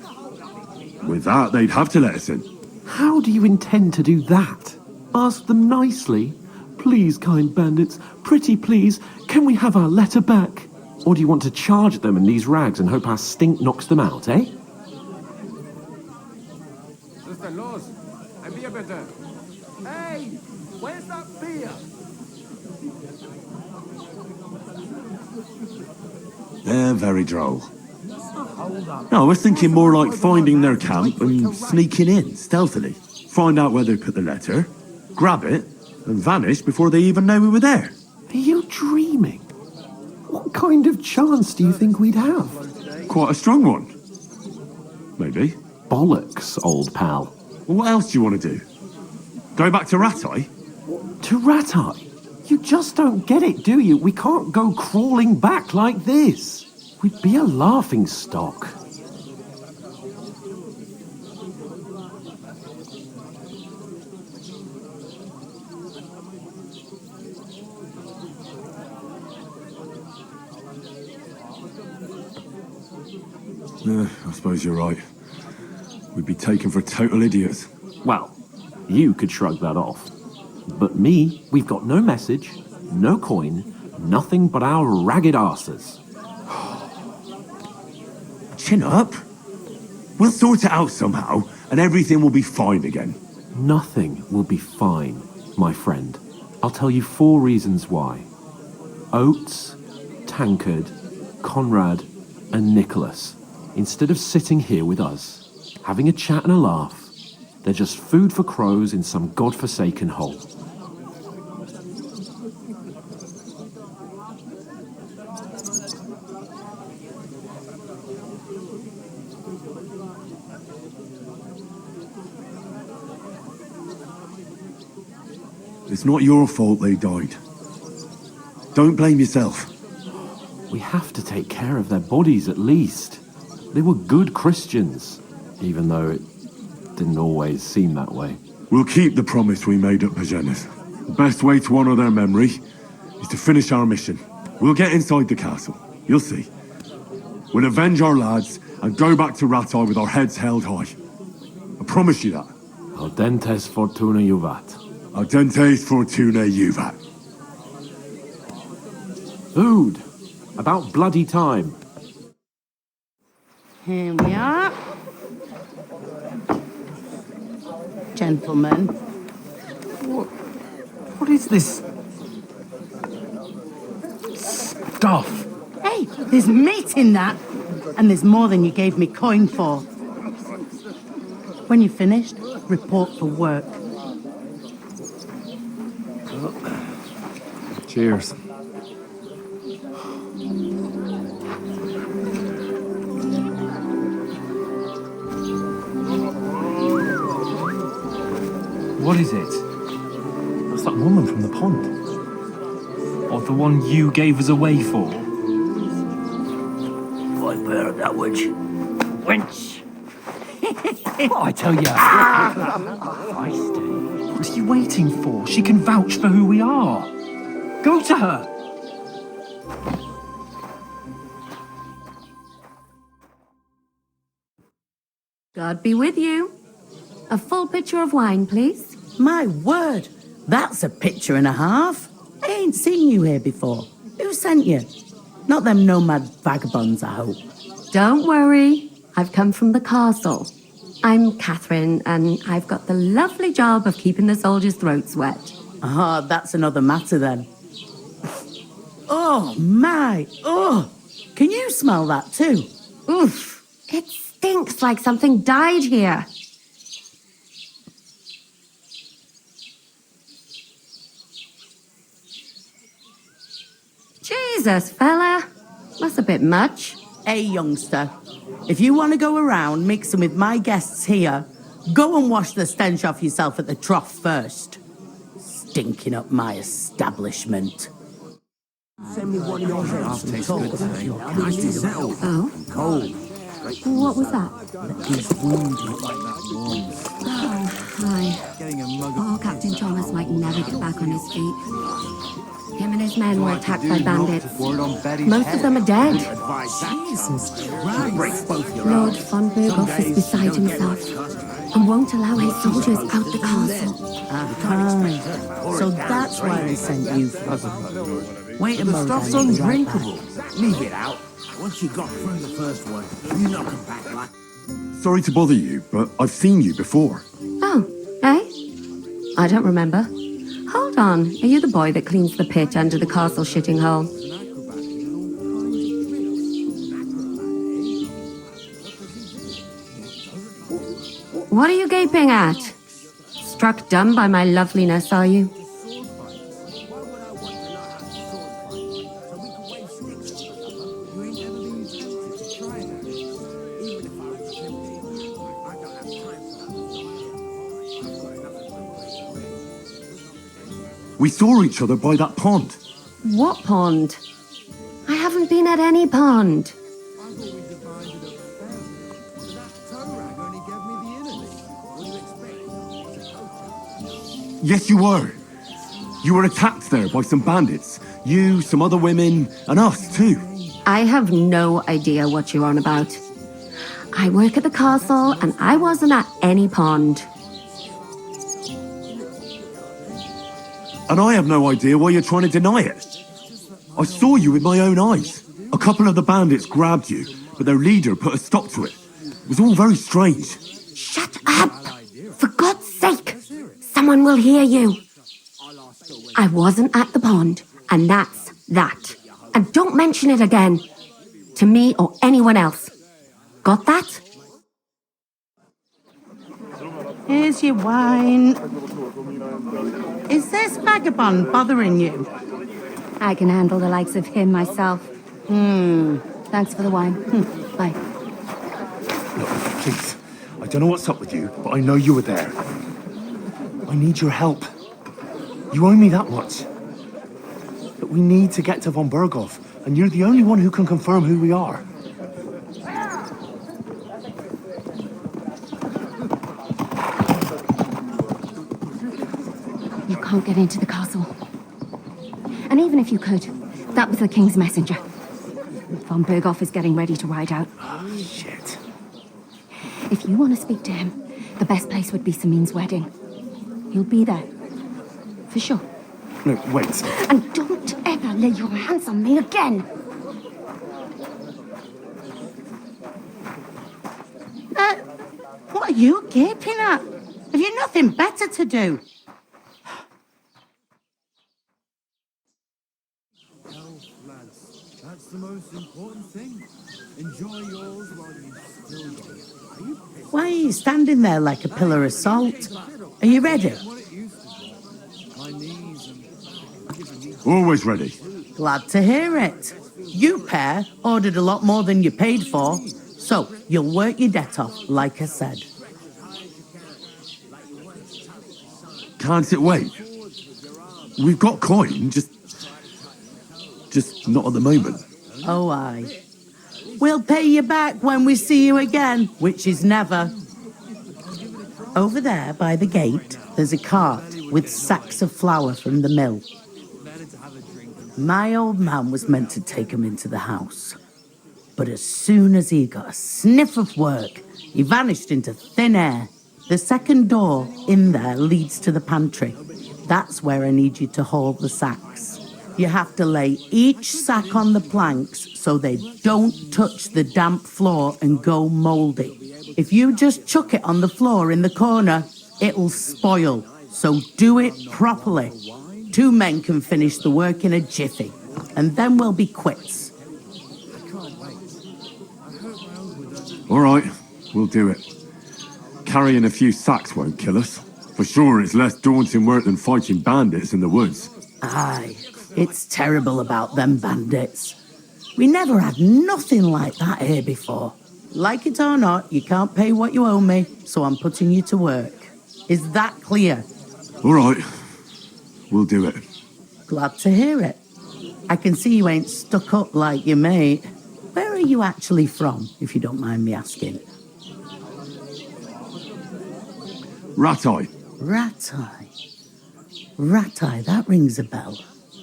Speaker 1: With that, they'd have to let us in.
Speaker 7: How do you intend to do that? Ask them nicely. Please, kind bandits, pretty please, can we have our letter back? Or do you want to charge at them in these rags and hope our stink knocks them out, eh?
Speaker 3: Was ist denn los? Ein Bier bitte. Hey, where's that beer?
Speaker 1: They're very droll. No, I was thinking more like finding their camp and sneaking in, stealthily. Find out where they put the letter, grab it, and vanish before they even know we were there.
Speaker 7: Are you dreaming? What kind of chance do you think we'd have?
Speaker 1: Quite a strong one. Maybe.
Speaker 7: Bollocks, old pal.
Speaker 1: Well, what else do you want to do? Go back to Ratai?
Speaker 7: To Ratai? You just don't get it, do you? We can't go crawling back like this. We'd be a laughing stock.
Speaker 1: I suppose you're right. We'd be taken for total idiots.
Speaker 7: Well, you could shrug that off. But me, we've got no message, no coin, nothing but our ragged arses.
Speaker 1: Chin up. We'll sort it out somehow, and everything will be fine again.
Speaker 7: Nothing will be fine, my friend. I'll tell you 4 reasons why. Oates, Tankard, Conrad, and Nicholas, instead of sitting here with us, having a chat and a laugh, they're just food for crows in some godforsaken hole.
Speaker 1: It's not your fault they died. Don't blame yourself.
Speaker 7: We have to take care of their bodies at least. They were good Christians, even though it didn't always seem that way.
Speaker 1: We'll keep the promise we made at Pagenas. The best way to honour their memory is to finish our mission. We'll get inside the castle. You'll see. We'll avenge our lads and go back to Ratai with our heads held high. I promise you that.
Speaker 7: Audentes fortuna juvat.
Speaker 1: Audentes fortuna juvat.
Speaker 7: Food. About bloody time.
Speaker 10: Here we are. Gentlemen.
Speaker 8: What is this stuff?
Speaker 10: Hey, there's meat in that. And there's more than you gave me coin for. When you're finished, report for work.
Speaker 9: Cheers.
Speaker 8: What is it?
Speaker 9: That's that woman from the pond.
Speaker 8: Or the one you gave us away for?
Speaker 2: I bear that witch. Wench!
Speaker 8: What I tell you? What are you waiting for? She can vouch for who we are. Go to her.
Speaker 11: God be with you. A full pitcher of wine, please.
Speaker 10: My word, that's a picture and a half. I ain't seen you here before. Who sent you? Not them nomad vagabonds, I hope.
Speaker 11: Don't worry. I've come from the castle. I'm Catherine, and I've got the lovely job of keeping the soldiers' throats wet.
Speaker 10: Ah, that's another matter then. Oh, my. Oh, can you smell that too?
Speaker 11: Oof. It stinks like something died here. Jesus, fella. That's a bit much.
Speaker 10: Hey, youngster. If you want to go around mixing with my guests here, go and wash the stench off yourself at the trough first. Stinking up my establishment.
Speaker 2: Send me one of your heads to talk about your
Speaker 11: Oh?
Speaker 2: cold.
Speaker 11: What was that?
Speaker 2: He's wounded.
Speaker 11: Oh, hi. Oh, Captain Thomas might never get back on his feet. Him and his men were attacked by bandits. Most of them are dead.
Speaker 10: Jesus Christ.
Speaker 11: Lord von Berghoff is beside himself and won't allow his soldiers out the castle.
Speaker 10: So that's why they sent you for. Wait a
Speaker 2: The
Speaker 10: moment.
Speaker 2: stuff's undrinkable. Leave it out. Once you got through the first one, you knock 'em back like...
Speaker 1: Sorry to bother you, but I've seen you before.
Speaker 11: Oh, eh? I don't remember. Hold on. Are you the boy that cleans the pit under the castle shitting hole? What are you gaping at? Struck dumb by my loveliness, are you?
Speaker 1: We saw each other by that pond.
Speaker 11: What pond? I haven't been at any pond.
Speaker 1: Yes, you were. You were attacked there by some bandits. You, some other women, and us too.
Speaker 11: I have no idea what you're on about. I work at the castle and I wasn't at any pond.
Speaker 1: And I have no idea why you're trying to deny it. I saw you with my own eyes. A couple of the bandits grabbed you, but their leader put a stop to it. It was all very strange.
Speaker 11: Shut up! For God's sake! Someone will hear you. I wasn't at the pond, and that's that. And don't mention it again. To me or anyone else. Got that?
Speaker 10: Here's your wine. Is this vagabond bothering you?
Speaker 11: I can handle the likes of him myself. Thanks for the wine. Bye.
Speaker 9: Look, please. I don't know what's up with you, but I know you were there. I need your help. You owe me that much. But we need to get to von Berghoff, and you're the only one who can confirm who we are.
Speaker 11: You can't get into the castle. And even if you could, that was the king's messenger. Von Berghoff is getting ready to ride out.
Speaker 9: Oh, shit.
Speaker 11: If you want to speak to him, the best place would be Samin's wedding. He'll be there. For sure.
Speaker 9: No, wait.
Speaker 11: And don't ever lay your hands on me again!
Speaker 10: What are you gaping at? Have you nothing better to do?
Speaker 2: That's the most important thing. Enjoy yours while you still got it.
Speaker 10: Why are you standing there like a pillar of salt? Are you ready?
Speaker 2: My knees and...
Speaker 1: Always ready.
Speaker 10: Glad to hear it. You pair ordered a lot more than you paid for, so you'll work your debt off, like I said.
Speaker 1: Can't it wait? We've got coin, just not at the moment.
Speaker 10: Oh, aye. We'll pay you back when we see you again, which is never. Over there by the gate, there's a cart with sacks of flour from the mill. My old man was meant to take 'em into the house. But as soon as he got a sniff of work, he vanished into thin air. The second door in there leads to the pantry. That's where I need you to haul the sacks. You have to lay each sack on the planks so they don't touch the damp floor and go mouldy. If you just chuck it on the floor in the corner, it'll spoil. So do it properly. 2 men can finish the work in a jiffy, and then we'll be quits.
Speaker 1: All right, we'll do it. Carrying a few sacks won't kill us. For sure, it's less daunting work than fighting bandits in the woods.
Speaker 10: Aye, it's terrible about them bandits. We never had nothing like that here before. Like it or not, you can't pay what you owe me, so I'm putting you to work. Is that clear?
Speaker 1: All right, we'll do it.
Speaker 10: Glad to hear it. I can see you ain't stuck up like your mate. Where are you actually from, if you don't mind me asking?
Speaker 1: Rat-eye.
Speaker 10: Rat-eye. Rat-eye, that rings a bell.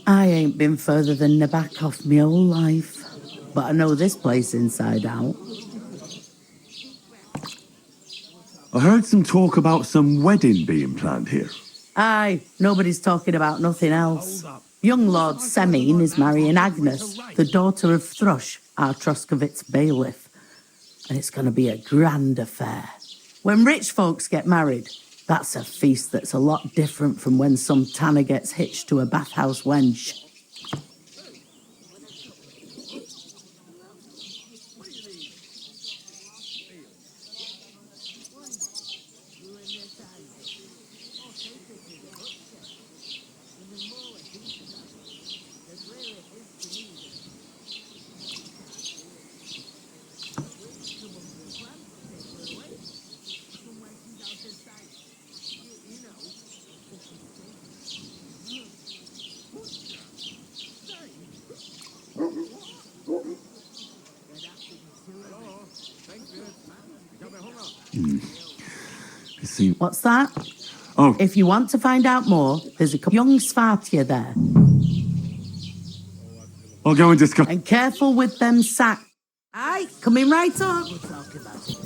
Speaker 10: I ain't been further than the back off me whole life, but I know this place inside out.
Speaker 1: I heard some talk about some wedding being planned here.
Speaker 10: Aye, nobody's talking about nothing else. Young Lord Semine is marrying Agnes, the daughter of Thrush, our Troskovitz bailiff. And it's going to be a grand affair. When rich folks get married, that's a feast that's a lot different from when some tanner gets hitched to a bathhouse wench. What's that?
Speaker 1: Oh.
Speaker 10: If you want to find out more, there's a young Svartia there.
Speaker 1: I'll go and discuss.
Speaker 10: And careful with them sacks. Aye, coming right up. We'll talk about it.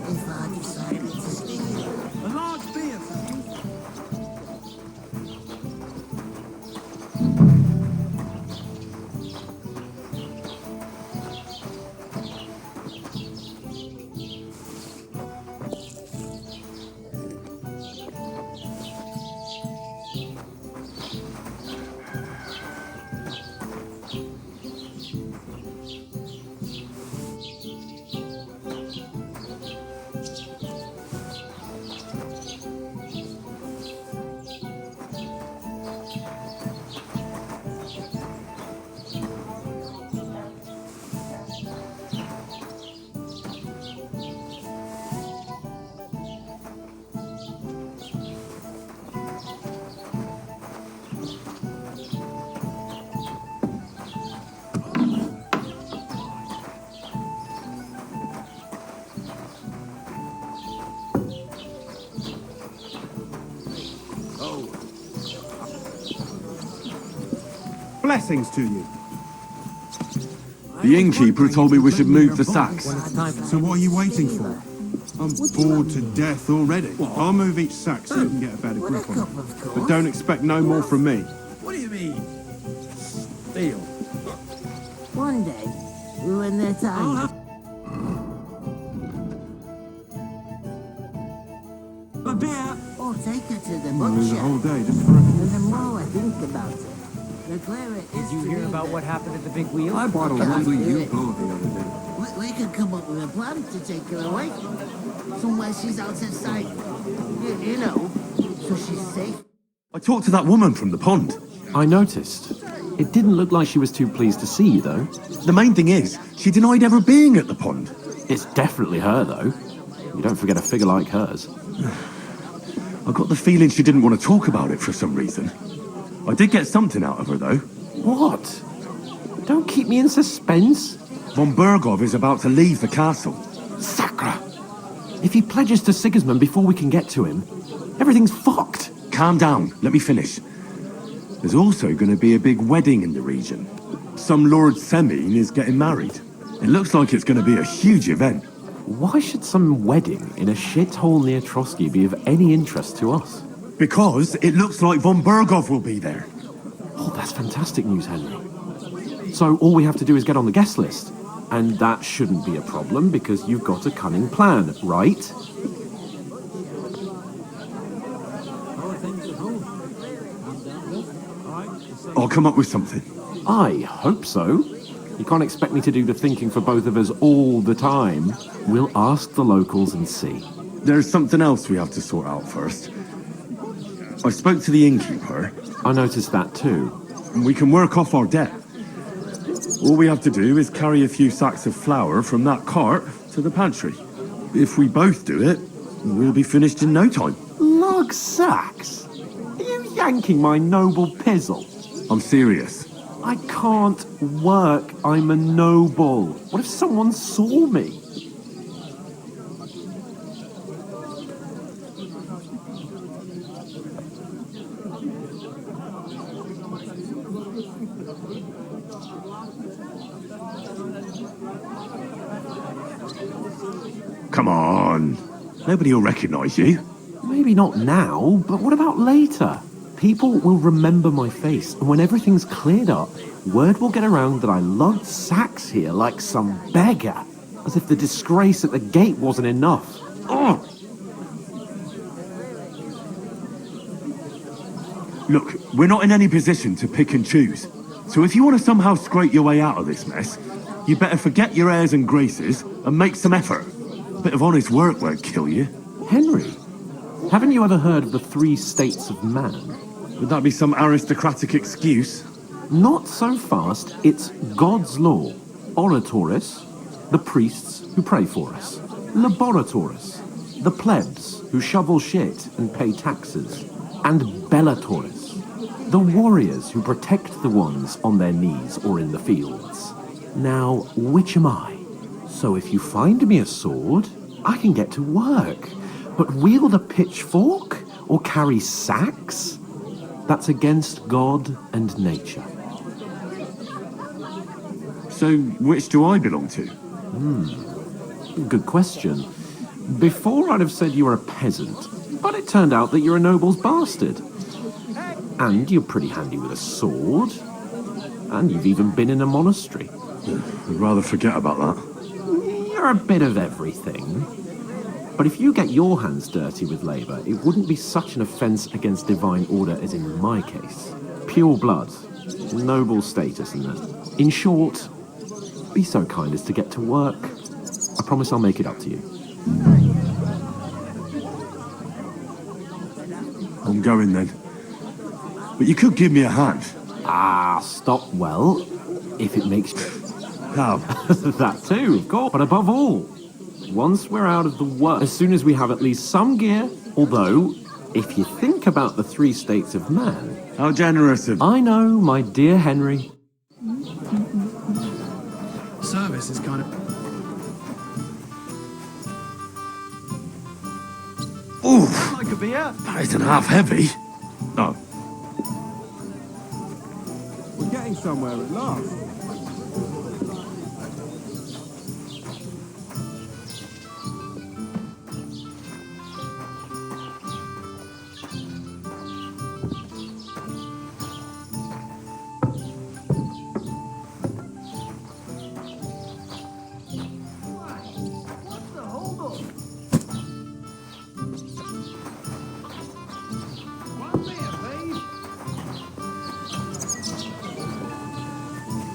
Speaker 10: If I decided to steal a large beer from you.
Speaker 12: Blessings to you.
Speaker 1: The innkeeper told me we should move the sacks.
Speaker 12: So what are you waiting for? I'm bored to death already. I'll move each sack so you can get a better grip on it. But don't expect no more from me.
Speaker 2: What do you mean? Steal. One day, when their time. A beer. Or take her to the
Speaker 12: I'll lose a
Speaker 2: butcher.
Speaker 12: whole day just for a...
Speaker 2: And the more I think about it, the clearer it is.
Speaker 13: Did you hear about what happened at the big wheel?
Speaker 12: I bought a lovely U-Haul the other day.
Speaker 2: We could come up with a plan to take her away. Somewhere she's out of sight. You know, so she's safe.
Speaker 1: I talked to that woman from the pond.
Speaker 7: I noticed. It didn't look like she was too pleased to see you, though.
Speaker 1: The main thing is, she denied ever being at the pond.
Speaker 7: It's definitely her, though. You don't forget a figure like hers.
Speaker 1: I got the feeling she didn't want to talk about it for some reason. I did get something out of her, though.
Speaker 7: What? Don't keep me in suspense.
Speaker 1: Von Bergov is about to leave the castle.
Speaker 7: Sacra! If he pledges to Sigismund before we can get to him, everything's fucked.
Speaker 1: Calm down. Let me finish. There's also going to be a big wedding in the region. Some Lord Semine is getting married. It looks like it's going to be a huge event.
Speaker 7: Why should some wedding in a shithole near Trotsky be of any interest to us?
Speaker 1: Because it looks like von Berghoff will be there.
Speaker 7: Oh, that's fantastic news, Henry. So all we have to do is get on the guest list. And that shouldn't be a problem because you've got a cunning plan, right?
Speaker 1: I'll come up with something.
Speaker 7: I hope so. You can't expect me to do the thinking for both of us all the time. We'll ask the locals and see.
Speaker 1: There's something else we have to sort out first. I spoke to the innkeeper.
Speaker 7: I noticed that too.
Speaker 1: And we can work off our debt. All we have to do is carry a few sacks of flour from that cart to the pantry. If we both do it, we'll be finished in no time.
Speaker 7: Lug sacks? Are you yanking my noble pizzle?
Speaker 1: I'm serious.
Speaker 7: I can't work. I'm a noble. What if someone saw me?
Speaker 1: Come on. Nobody will recognize you.
Speaker 7: Maybe not now, but what about later? People will remember my face, and when everything's cleared up, word will get around that I lugged sacks here like some beggar, as if the disgrace at the gate wasn't enough. Ugh!
Speaker 1: Look, we're not in any position to pick and choose. So if you want to somehow scrape your way out of this mess, you better forget your airs and graces and make some effort. A bit of honest work won't kill you.
Speaker 7: Henry, haven't you ever heard of the 3 states of man?
Speaker 1: Would that be some aristocratic excuse?
Speaker 7: Not so fast. It's God's law. Oratoris, the priests who pray for us. Laboratoris, the plebs who shovel shit and pay taxes. And Bellatoris, the warriors who protect the ones on their knees or in the fields. Now, which am I? So if you find me a sword, I can get to work. But wield a pitchfork or carry sacks? That's against God and nature.
Speaker 1: So, which do I belong to?
Speaker 7: Good question. Before I'd have said you were a peasant, but it turned out that you're a noble's bastard. And you're pretty handy with a sword. And you've even been in a monastery.
Speaker 1: I'd rather forget about that.
Speaker 7: You're a bit of everything. But if you get your hands dirty with labour, it wouldn't be such an offence against divine order as in my case. Pure blood, noble status and that. In short, be so kind as to get to work. I promise I'll make it up to you.
Speaker 1: I'm going then. But you could give me a hand.
Speaker 7: Ah, stop well, if it makes you...
Speaker 1: How?
Speaker 7: That too, of course. But above all, once we're out of the work, as soon as we have at least some gear, although, if you think about the 3 states of man...
Speaker 1: How generous of...
Speaker 7: I know, my dear Henry.
Speaker 12: Service is kind of...
Speaker 1: Ooh,
Speaker 12: Like a beer?
Speaker 1: that isn't half heavy. Oh.
Speaker 12: We're getting somewhere at last.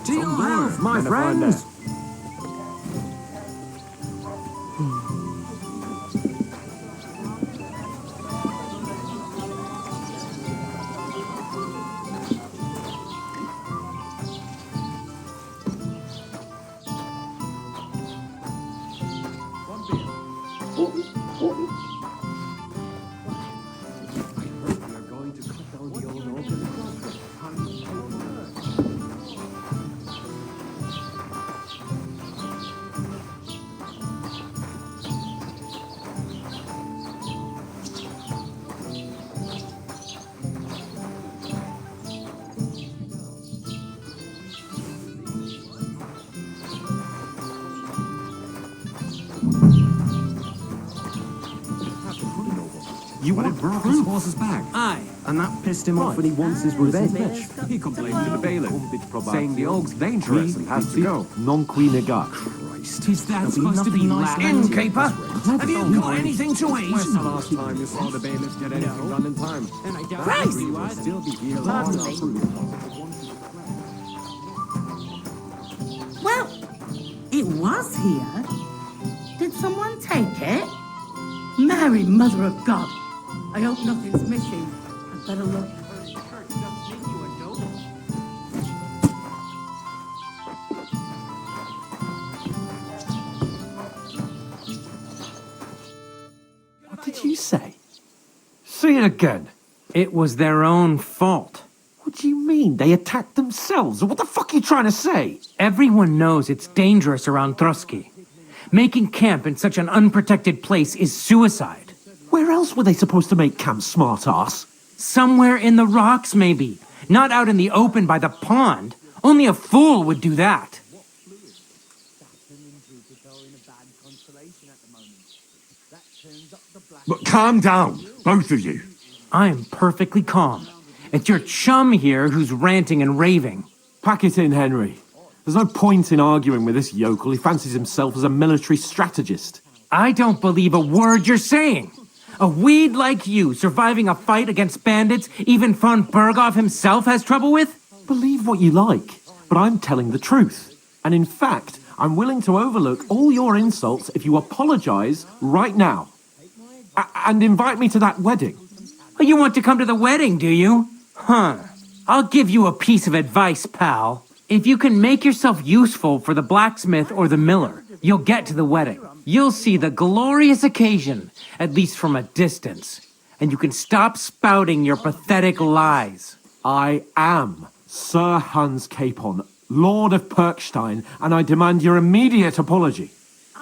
Speaker 13: To your health, my friends! You want
Speaker 14: broke
Speaker 13: proof?
Speaker 14: his horse's back.
Speaker 13: Aye.
Speaker 14: And that pissed him off when he wants his revenge.
Speaker 13: He complained to the bailiff, saying the og's dangerous and has to go.
Speaker 7: Non qui negat.
Speaker 13: Is that supposed to be
Speaker 14: nice
Speaker 13: innkeeper? Have you got anything to eat?
Speaker 3: When's the last time you saw the bailiff get anything done in time?
Speaker 13: Christ!
Speaker 3: He will still be here long
Speaker 10: Well, it was here. Did someone take it? Mary, Mother of God. I hope nothing's missing. I'd better look.
Speaker 7: What did you say?
Speaker 8: Say it again. It was their own fault.
Speaker 7: What do you mean? They attacked themselves? What the fuck are you trying to say?
Speaker 8: Everyone knows it's dangerous around Trotsky. Making camp in such an unprotected place is suicide.
Speaker 7: Where else were they supposed to make camp, smart-ass?
Speaker 8: Somewhere in the rocks, maybe. Not out in the open by the pond. Only a fool would do that.
Speaker 1: But calm down, both of you.
Speaker 8: I'm perfectly calm. It's your chum here who's ranting and raving.
Speaker 7: Pack it in, Henry. There's no point in arguing with this yokel. He fancies himself as a military strategist.
Speaker 8: I don't believe a word you're saying. A weed like you surviving a fight against bandits even von Berghoff himself has trouble with?
Speaker 7: Believe what you like, but I'm telling the truth. And in fact, I'm willing to overlook all your insults if you apologize right now. And invite me to that wedding.
Speaker 8: Oh, you want to come to the wedding, do you? Huh. I'll give you a piece of advice, pal. If you can make yourself useful for the blacksmith or the miller, you'll get to the wedding. You'll see the glorious occasion, at least from a distance. And you can stop spouting your pathetic lies.
Speaker 7: I am Sir Hans Capon, Lord of Perkstein, and I demand your immediate apology.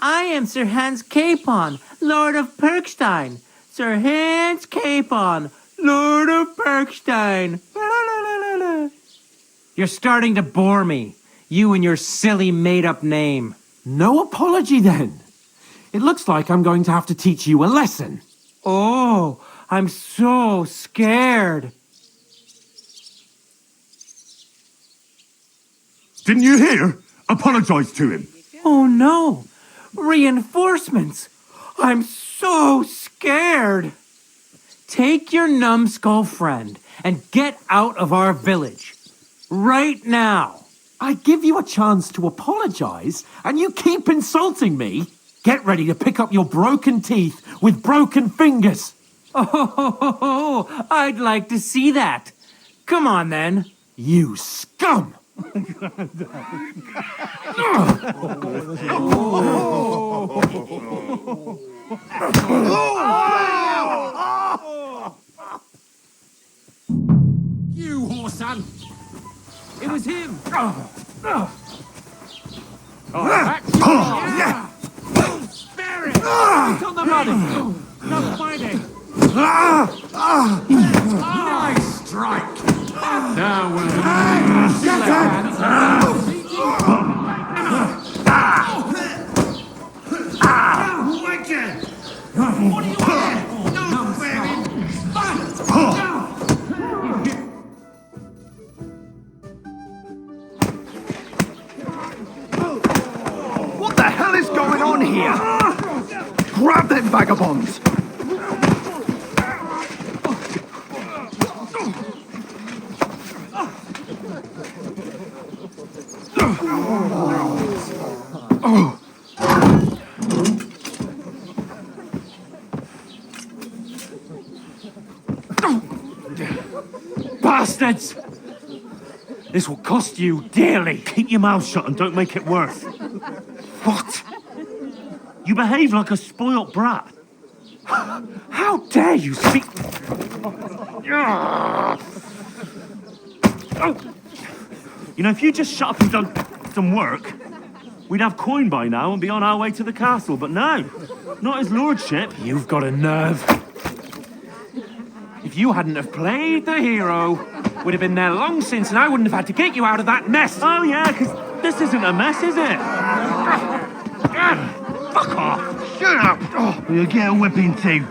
Speaker 8: I am Sir Hans Capon, Lord of Perkstein. Sir Hans Capon, Lord of Perkstein. You're starting to bore me. You and your silly made-up name.
Speaker 7: No apology, then. It looks like I'm going to have to teach you a lesson.
Speaker 8: Oh, I'm so scared.
Speaker 1: Didn't you hear? Apologize to him.
Speaker 8: Oh no! Reinforcements! I'm so scared! Take your numbskull friend and get out of our village. Right now!
Speaker 7: I give you a chance to apologize, and you keep insulting me? Get ready to pick up your broken teeth with broken fingers.
Speaker 8: Oh, I'd like to see that. Come on, then.
Speaker 7: You scum!
Speaker 13: You whoreson! It was him!
Speaker 8: Yeah. Spare it! He's on the run! No fighting!
Speaker 13: Nice strike!
Speaker 3: Now we'll
Speaker 13: Wicked! What do you want? No bearing!
Speaker 5: What the hell is going on here? Grab them vagabonds!
Speaker 9: Bastards! This will cost you dearly.
Speaker 15: Keep your mouth shut and don't make it worse.
Speaker 9: What?
Speaker 15: You behave like a spoilt brat.
Speaker 9: How dare you speak...
Speaker 15: You know, if you just shut up and done some work, we'd have coin by now and be on our way to the castle, but no, not his lordship.
Speaker 9: You've got a nerve. If you hadn't have played the hero, we'd have been there long since and I wouldn't have had to get you out of that mess.
Speaker 15: Oh yeah, because this isn't a mess, is it?
Speaker 9: Fuck off!
Speaker 15: Shut up!
Speaker 14: You'll get a whipping too.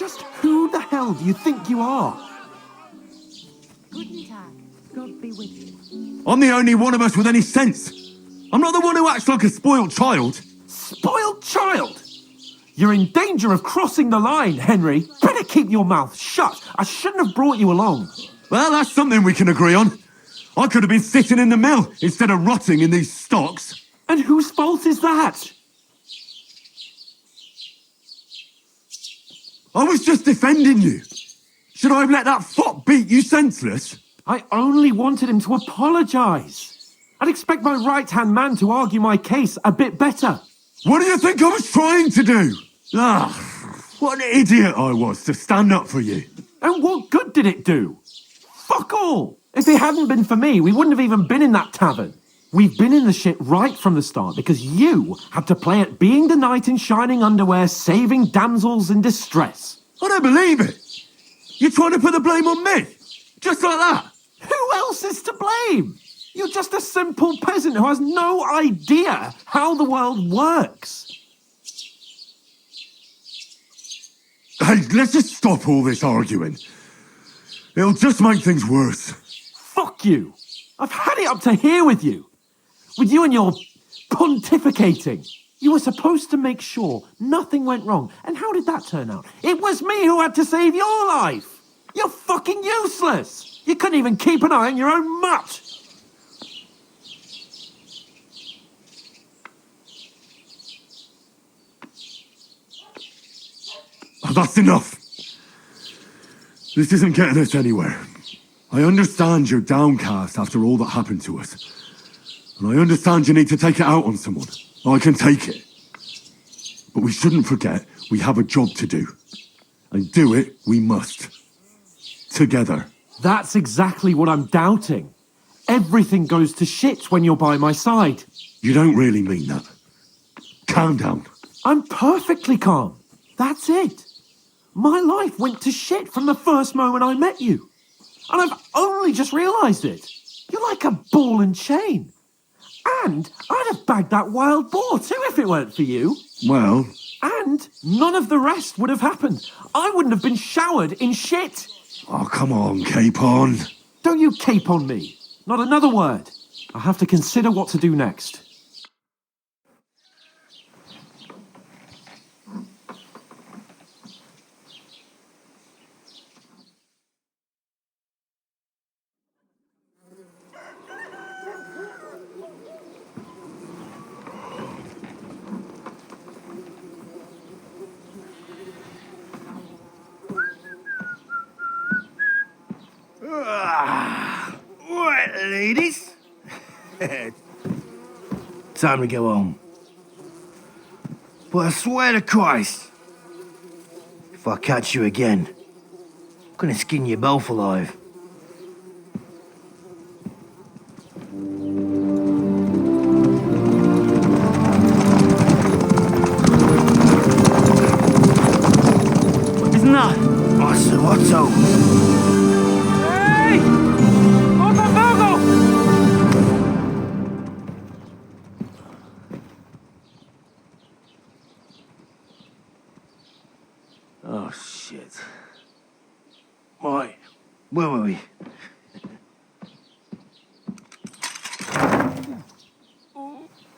Speaker 7: Just who the hell do you think you are?
Speaker 6: Guten Tag. God be with you.
Speaker 1: I'm the only one of us with any sense. I'm not the one who acts like a spoiled child.
Speaker 7: Spoiled child? You're in danger of crossing the line, Henry. Better keep your mouth shut. I shouldn't have brought you along.
Speaker 1: Well, that's something we can agree on. I could have been sitting in the mill instead of rotting in these stocks.
Speaker 7: And whose fault is that?
Speaker 1: I was just defending you. Should I have let that fop beat you senseless?
Speaker 7: I only wanted him to apologise. I'd expect my right-hand man to argue my case a bit better.
Speaker 1: What do you think I was trying to do? What an idiot I was to stand up for you.
Speaker 7: And what good did it do? Fuck all! If it hadn't been for me, we wouldn't have even been in that tavern. We've been in the shit right from the start because you had to play at being the knight in shining underwear, saving damsels in distress.
Speaker 1: I don't believe it. You're trying to put the blame on me? Just like that?
Speaker 7: Who else is to blame? You're just a simple peasant who has no idea how the world works.
Speaker 1: Hey, let's just stop all this arguing. It'll just make things worse.
Speaker 7: Fuck you. I've had it up to here with you. With you and your pontificating. You were supposed to make sure nothing went wrong. And how did that turn out? It was me who had to save your life. You're fucking useless. You couldn't even keep an eye on your own mutt.
Speaker 1: Oh, that's enough. This isn't getting us anywhere. I understand you're downcast after all that happened to us. And I understand you need to take it out on someone. I can take it. But we shouldn't forget we have a job to do. And do it we must. Together.
Speaker 7: That's exactly what I'm doubting. Everything goes to shit when you're by my side.
Speaker 1: You don't really mean that. Calm down.
Speaker 7: I'm perfectly calm. That's it. My life went to shit from the first moment I met you. And I've only just realised it. You're like a ball and chain. And I'd have bagged that wild boar too if it weren't for you.
Speaker 1: Well...
Speaker 7: And none of the rest would have happened. I wouldn't have been showered in shit.
Speaker 1: Oh, come on, Capon.
Speaker 7: Don't you cape on me. Not another word. I have to consider what to do next.
Speaker 16: Right, ladies. Time to go home. But I swear to Christ, if I catch you again, I'm gonna skin you both alive.
Speaker 15: Isn't that?
Speaker 16: Otto.
Speaker 8: Hey! Open Virgo!
Speaker 16: Oh, shit. Right, where were we?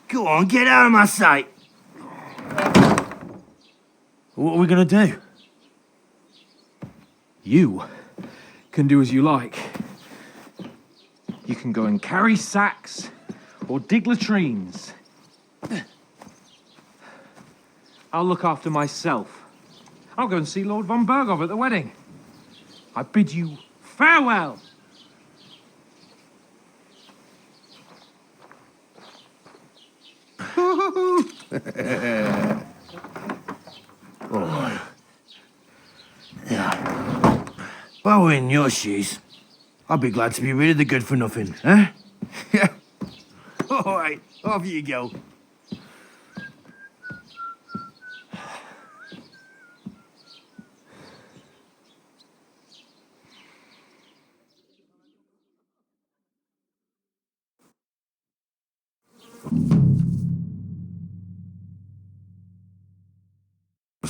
Speaker 16: Go on, get out of my sight. What are we gonna do?
Speaker 8: You can do as you like. You can go and carry sacks or dig latrines. I'll look after myself. I'll go and see Lord von Berghoff at the wedding. I bid you farewell.
Speaker 16: Oh. Yeah. If I were in your shoes, I'd be glad to be rid of the good for nothing, huh? Yeah. All right, off you go.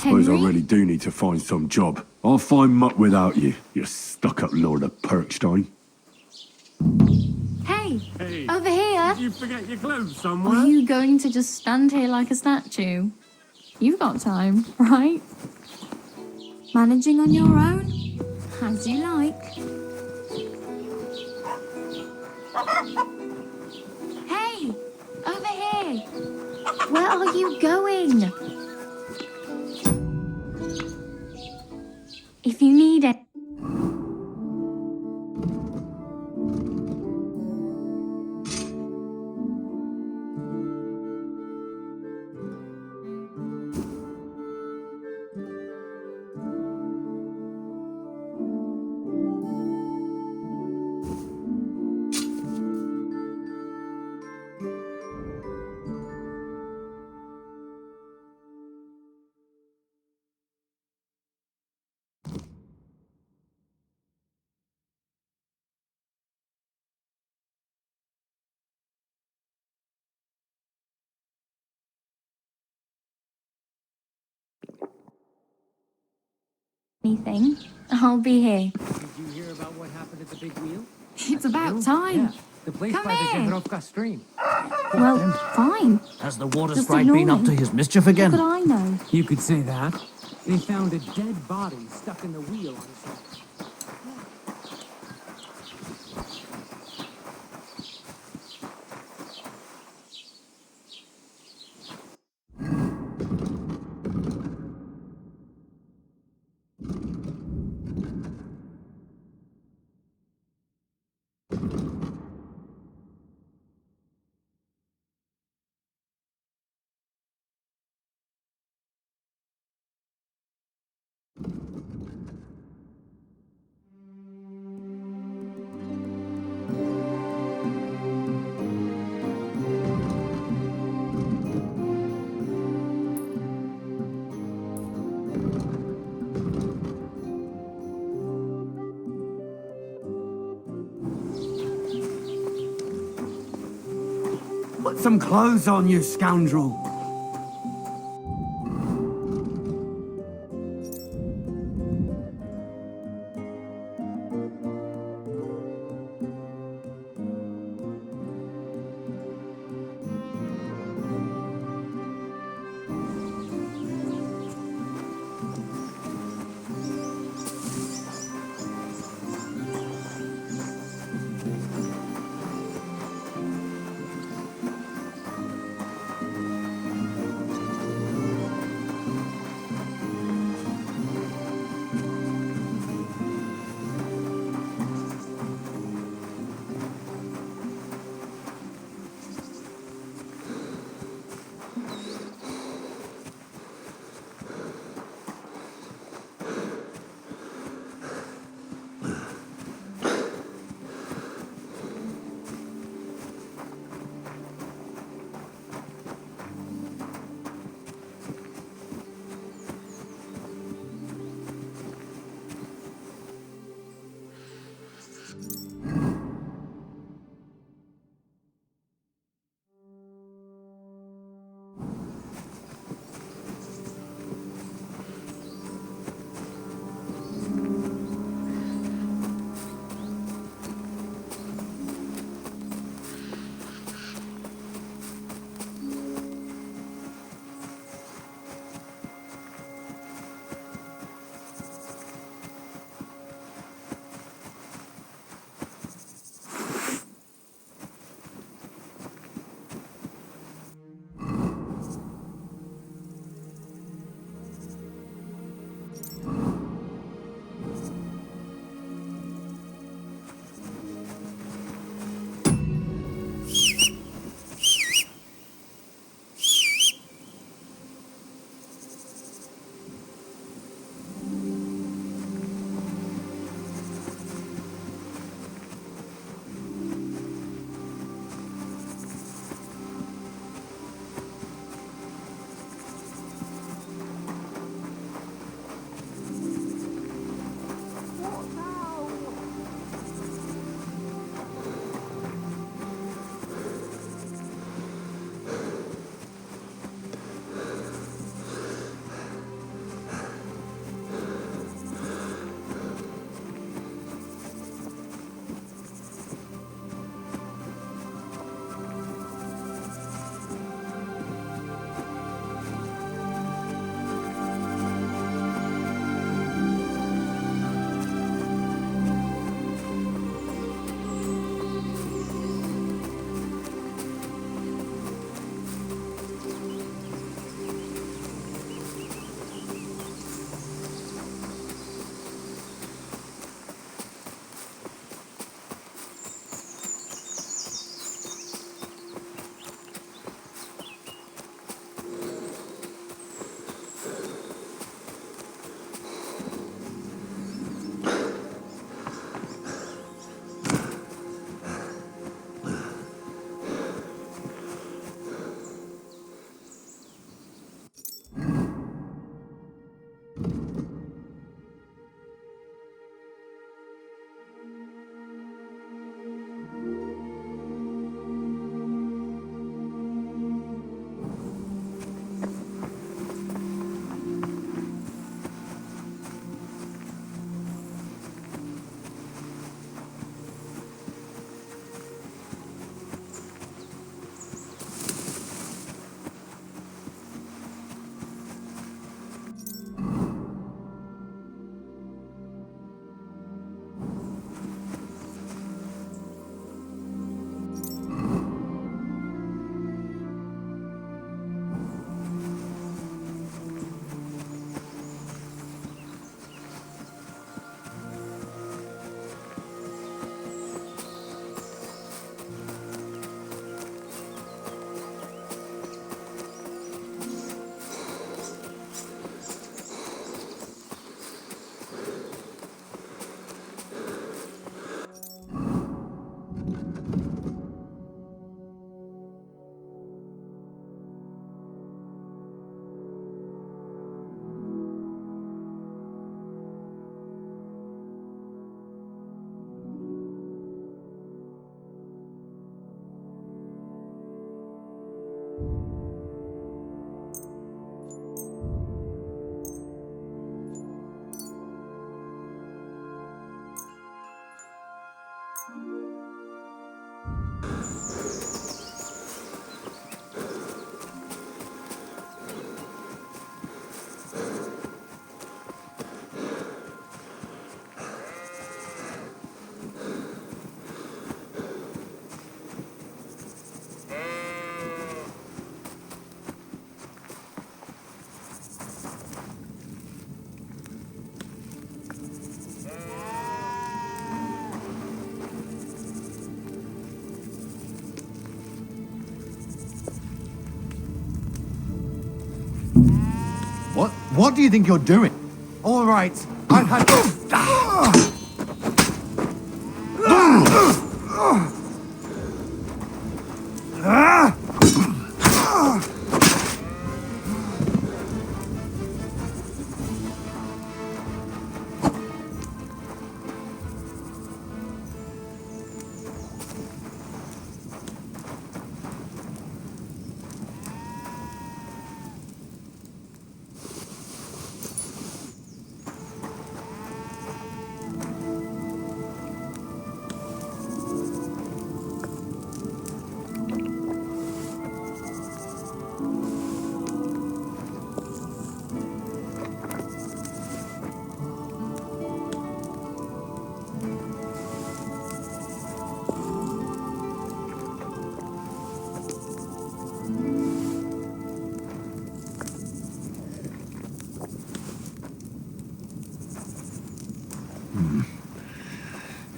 Speaker 1: Suppose I
Speaker 11: Henry?
Speaker 1: really do need to find some job. I'll find muck without you, you stuck-up Lord of Perkstein.
Speaker 17: Hey, over here.
Speaker 3: Did you forget your clothes somewhere?
Speaker 17: Are you going to just stand here like a statue? You've got time, right? Managing on your own? As you like. Hey, over here. Where are you going? If you need it. Anything, I'll be here.
Speaker 8: Did you hear about what happened at the big wheel?
Speaker 17: It's about time.
Speaker 8: Yeah, the place
Speaker 17: Come
Speaker 8: by the
Speaker 17: here.
Speaker 8: Zendrovka stream.
Speaker 17: Well, fine.
Speaker 14: Has the water
Speaker 17: Just
Speaker 14: sprite
Speaker 17: ignore
Speaker 14: been up
Speaker 17: me.
Speaker 14: to his mischief again?
Speaker 17: What could I know?
Speaker 8: You could say that. They found a dead body stuck in the wheel on some...
Speaker 5: Put some clothes on, you scoundrel.
Speaker 16: What do you think you're doing? All right, I've had...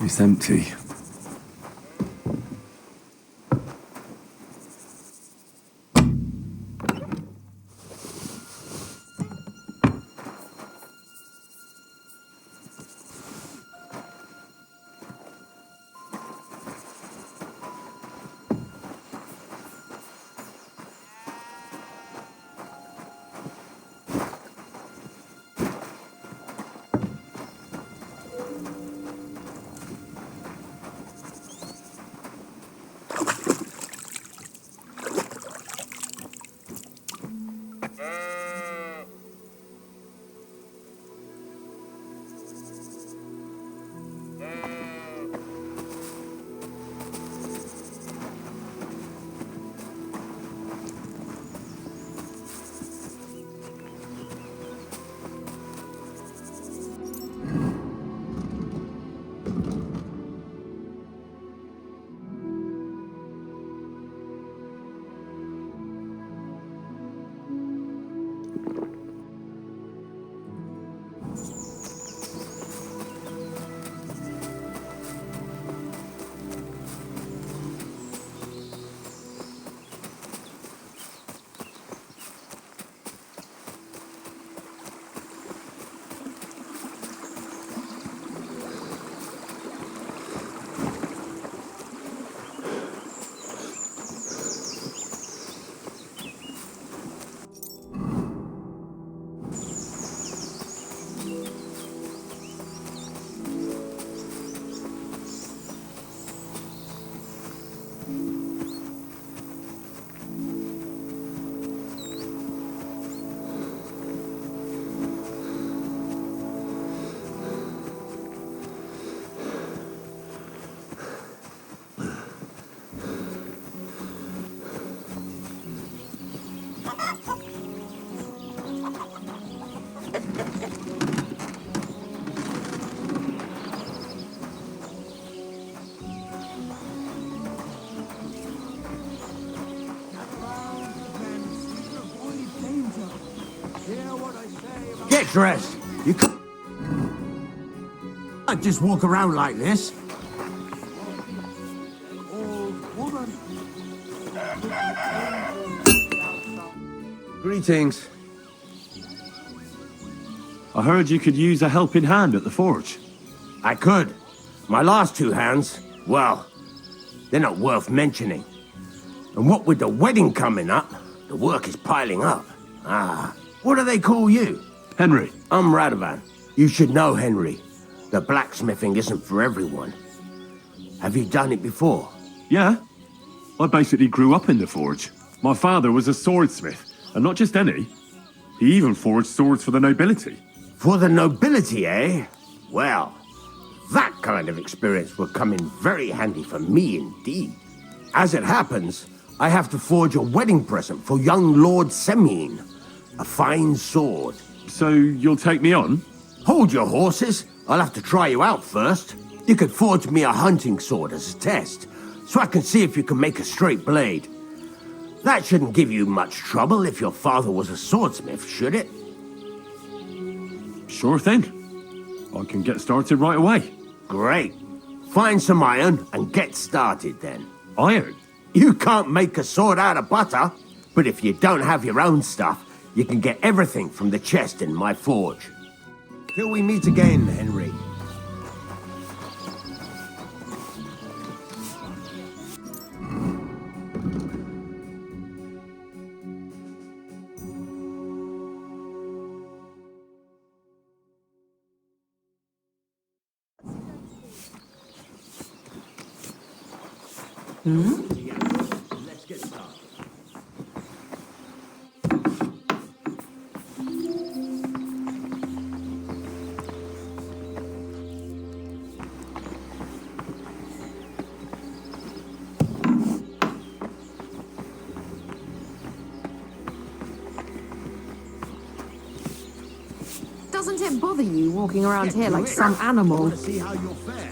Speaker 1: It's empty.
Speaker 18: Get dressed. You can't just walk around like this.
Speaker 13: Greetings.
Speaker 1: I heard you could use a helping hand at the forge.
Speaker 18: I could. My last two hands, well, they're not worth mentioning. And what with the wedding coming up, the work is piling up. What do they call you?
Speaker 1: Henry.
Speaker 18: I'm Radovan. You should know, Henry. The blacksmithing isn't for everyone. Have you done it before?
Speaker 1: Yeah. I basically grew up in the forge. My father was a swordsmith, and not just any. He even forged swords for the nobility.
Speaker 18: For the nobility, eh? Well, that kind of experience will come in very handy for me indeed. As it happens, I have to forge a wedding present for young Lord Semine. A fine sword.
Speaker 1: So you'll take me on?
Speaker 18: Hold your horses. I'll have to try you out first. You could forge me a hunting sword as a test, so I can see if you can make a straight blade. That shouldn't give you much trouble if your father was a swordsmith, should it?
Speaker 1: Sure thing. I can get started right away.
Speaker 18: Great. Find some iron and get started then.
Speaker 1: Iron?
Speaker 18: You can't make a sword out of butter, but if you don't have your own stuff, You can get everything from the chest in my forge. Till we meet again, Henry.
Speaker 16: Let's get started.
Speaker 19: Doesn't it bother you walking around here like some animal?
Speaker 16: See how you'll fare.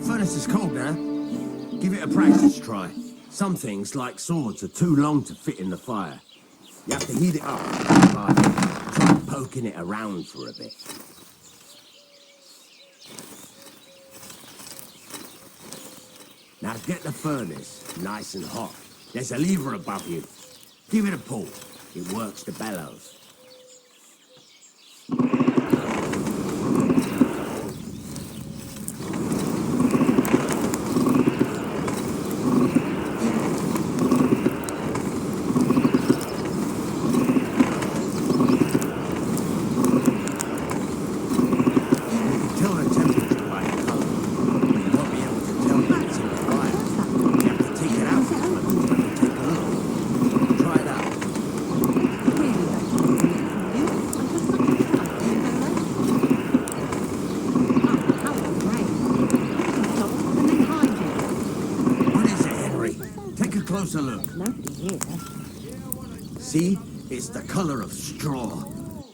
Speaker 18: Furnace is cold now. Give it a practice try. Some things, like swords, are too long to fit in the fire. You have to heat it up by try poking it around for a bit. Now get the furnace nice and hot. There's a lever above you. Give it a pull. It works the bellows. Closer look. See? It's the color of straw,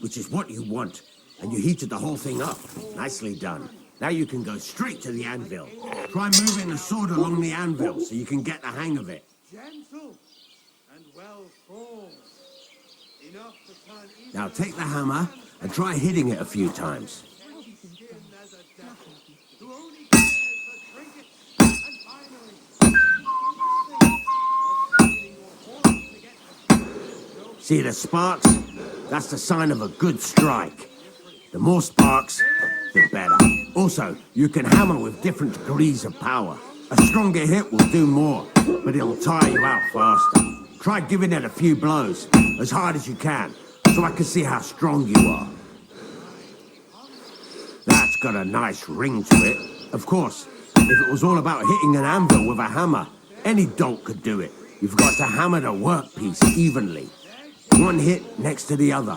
Speaker 18: which is what you want. And you heated the whole thing up. Nicely done. Now you can go straight to the anvil. Try moving the sword along the anvil so you can get the hang of it.
Speaker 12: Gentle and well formed. Enough to turn
Speaker 18: Now take the hammer and try hitting it a few times. See the sparks? That's the sign of a good strike. The more sparks, the better. Also, you can hammer with different degrees of power. A stronger hit will do more, but it'll tire you out faster. Try giving it a few blows, as hard as you can, so I can see how strong you are. That's got a nice ring to it. Of course, if it was all about hitting an anvil with a hammer, any dolt could do it. You've got to hammer the workpiece evenly. One hit next to the other.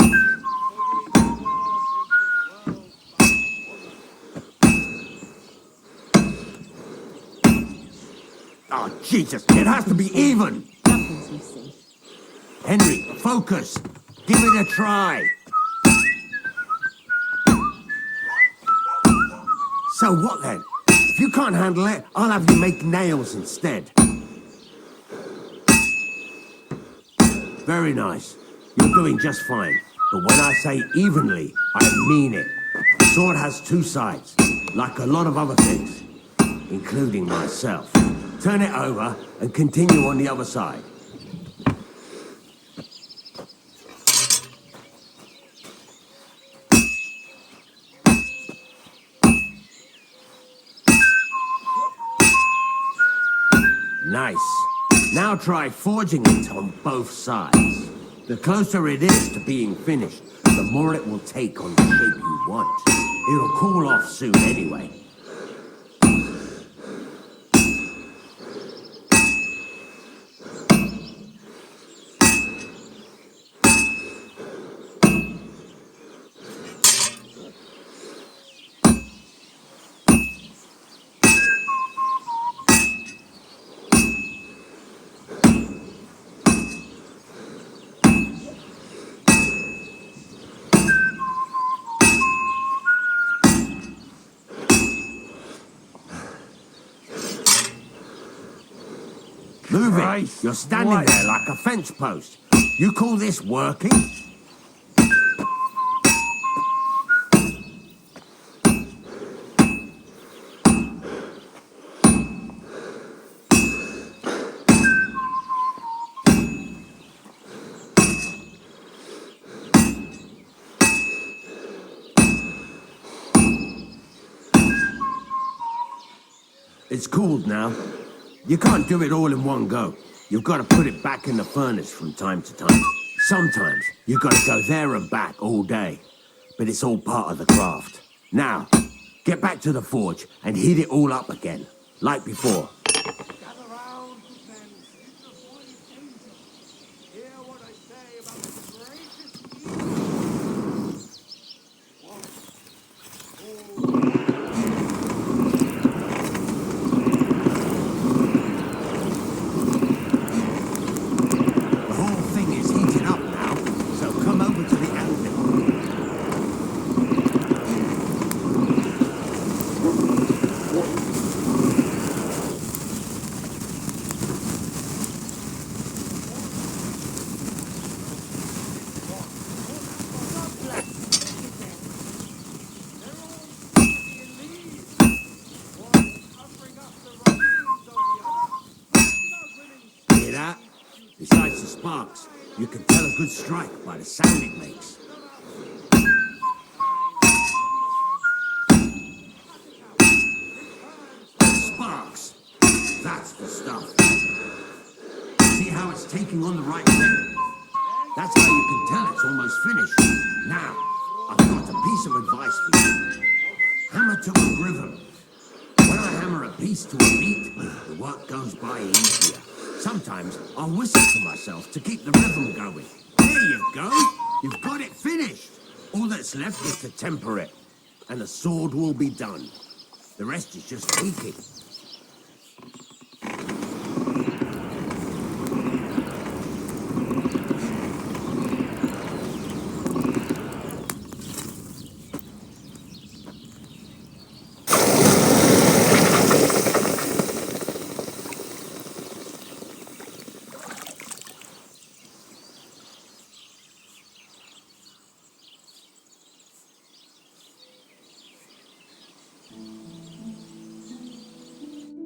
Speaker 18: Oh, Jesus, it has to be even! Henry, focus! Give it a try! So what then? If you can't handle it, I'll have you make nails instead. Very nice. You're doing just fine. But when I say evenly, I mean it. The sword has two sides, like a lot of other things, including myself. Turn it over and continue on the other side. Nice. Now try forging it on both sides. The closer it is to being finished, the more it will take on the shape you want. It'll cool off soon anyway. Move it! You're standing there like a fence post. You call this working? It's cooled now. You can't do it all in one go. You've got to put it back in the furnace from time to time. Sometimes you've got to go there and back all day. But it's all part of the craft. Now, get back to the forge and heat it all up again, like before. Besides the sparks, you can tell a good strike by the sound it makes. Sparks! That's the stuff. See how it's taking on the right thing? That's how you can tell it's almost finished. Now, I've got a piece of advice for you. Hammer to a rhythm. When I hammer a piece to a beat, the work goes by easier. Sometimes I'll whistle to myself to keep the rhythm going. There you go. You've got it finished. All that's left is to temper it, and the sword will be done. The rest is just tweaking.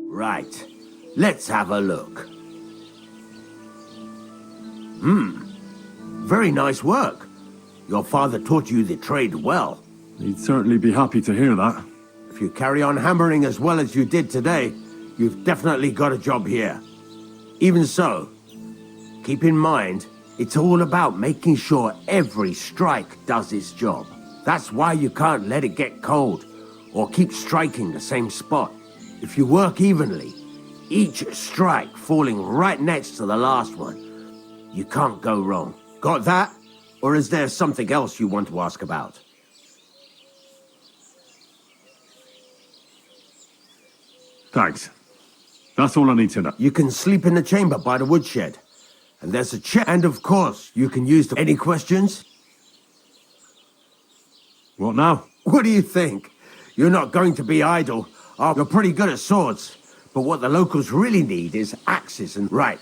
Speaker 18: Right, let's have a look. Very nice work. Your father taught you the trade well.
Speaker 1: He'd certainly be happy to hear that.
Speaker 18: If you carry on hammering as well as you did today, you've definitely got a job here. Even so, keep in mind, it's all about making sure every strike does its job. That's why you can't let it get cold, or keep striking the same spot. If you work evenly, each strike falling right next to the last one, you can't go wrong. Got that? Or is there something else you want to ask about?
Speaker 1: Thanks. That's all I need to know.
Speaker 18: You can sleep in the chamber by the woodshed. And there's a chair. And of course, you can use the... Any questions?
Speaker 1: What now?
Speaker 18: What do you think? You're not going to be idle. Oh, you're pretty good at swords. But what the locals really need is axes and... Right.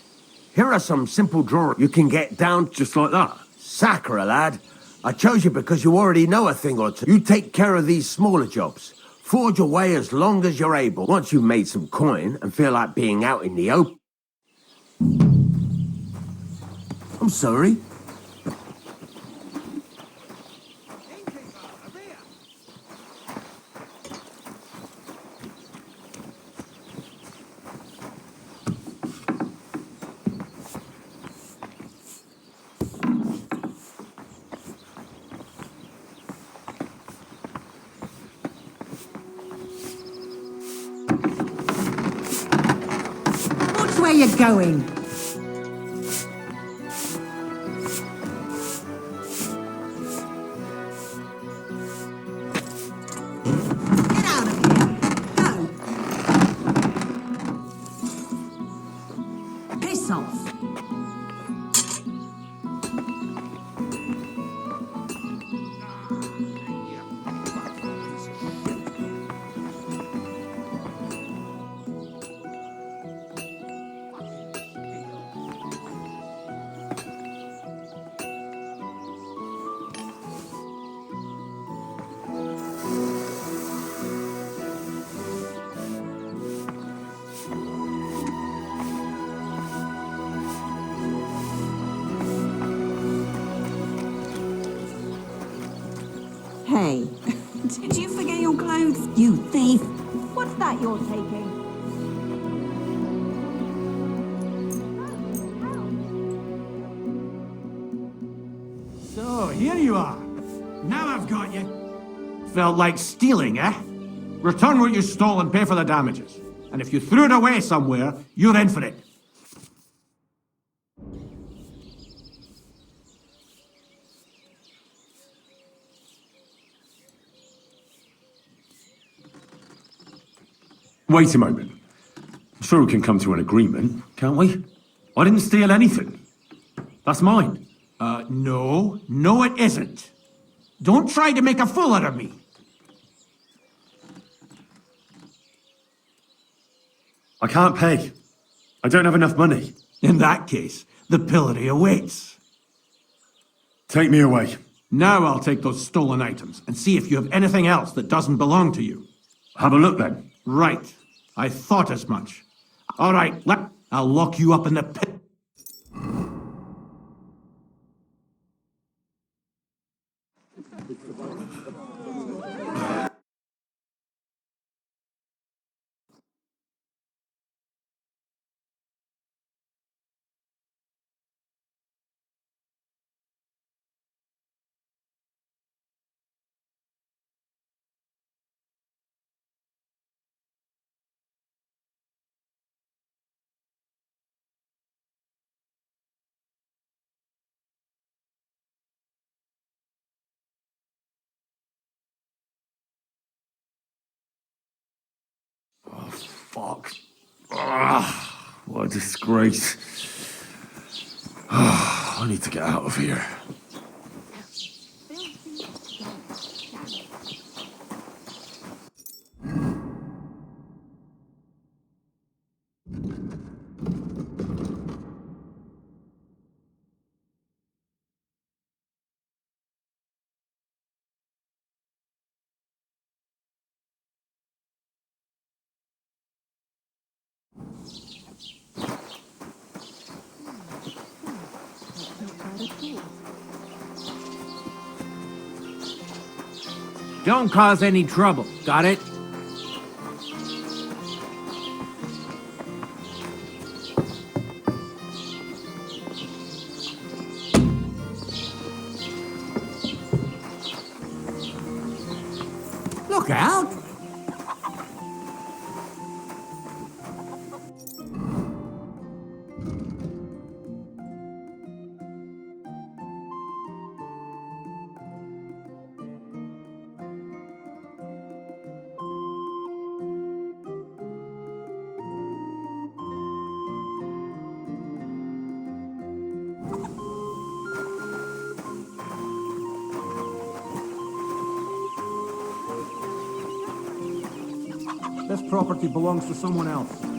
Speaker 18: Here are some simple drawings you can get down
Speaker 1: just like that.
Speaker 18: Sacre, lad. I chose you because you already know a thing or two. You take care of these smaller jobs. Forge away as long as you're able. Once you've made some coin and feel like being out in the open... I'm sorry.
Speaker 10: Watch where you're going.
Speaker 19: Hey, did you forget your clothes, you thief? What's that you're taking?
Speaker 20: So, here you are. Now I've got you. Felt like stealing, eh? Return what you stole and pay for the damages. And if you threw it away somewhere, you're in for it.
Speaker 1: Wait a moment. I'm sure we can come to an agreement, can't we? I didn't steal anything. That's mine.
Speaker 20: No. No, it isn't. Don't try to make a fool out of me.
Speaker 1: I can't pay. I don't have enough money.
Speaker 20: In that case, the pillory awaits.
Speaker 1: Take me away.
Speaker 20: Now I'll take those stolen items and see if you have anything else that doesn't belong to you.
Speaker 1: Have a look then.
Speaker 20: Right. I thought as much. All right, I'll lock you up in the pit.
Speaker 1: Fuck. What a disgrace. I need to get out of here.
Speaker 8: Don't cause any trouble, got it? Look out!
Speaker 20: This property belongs to someone else.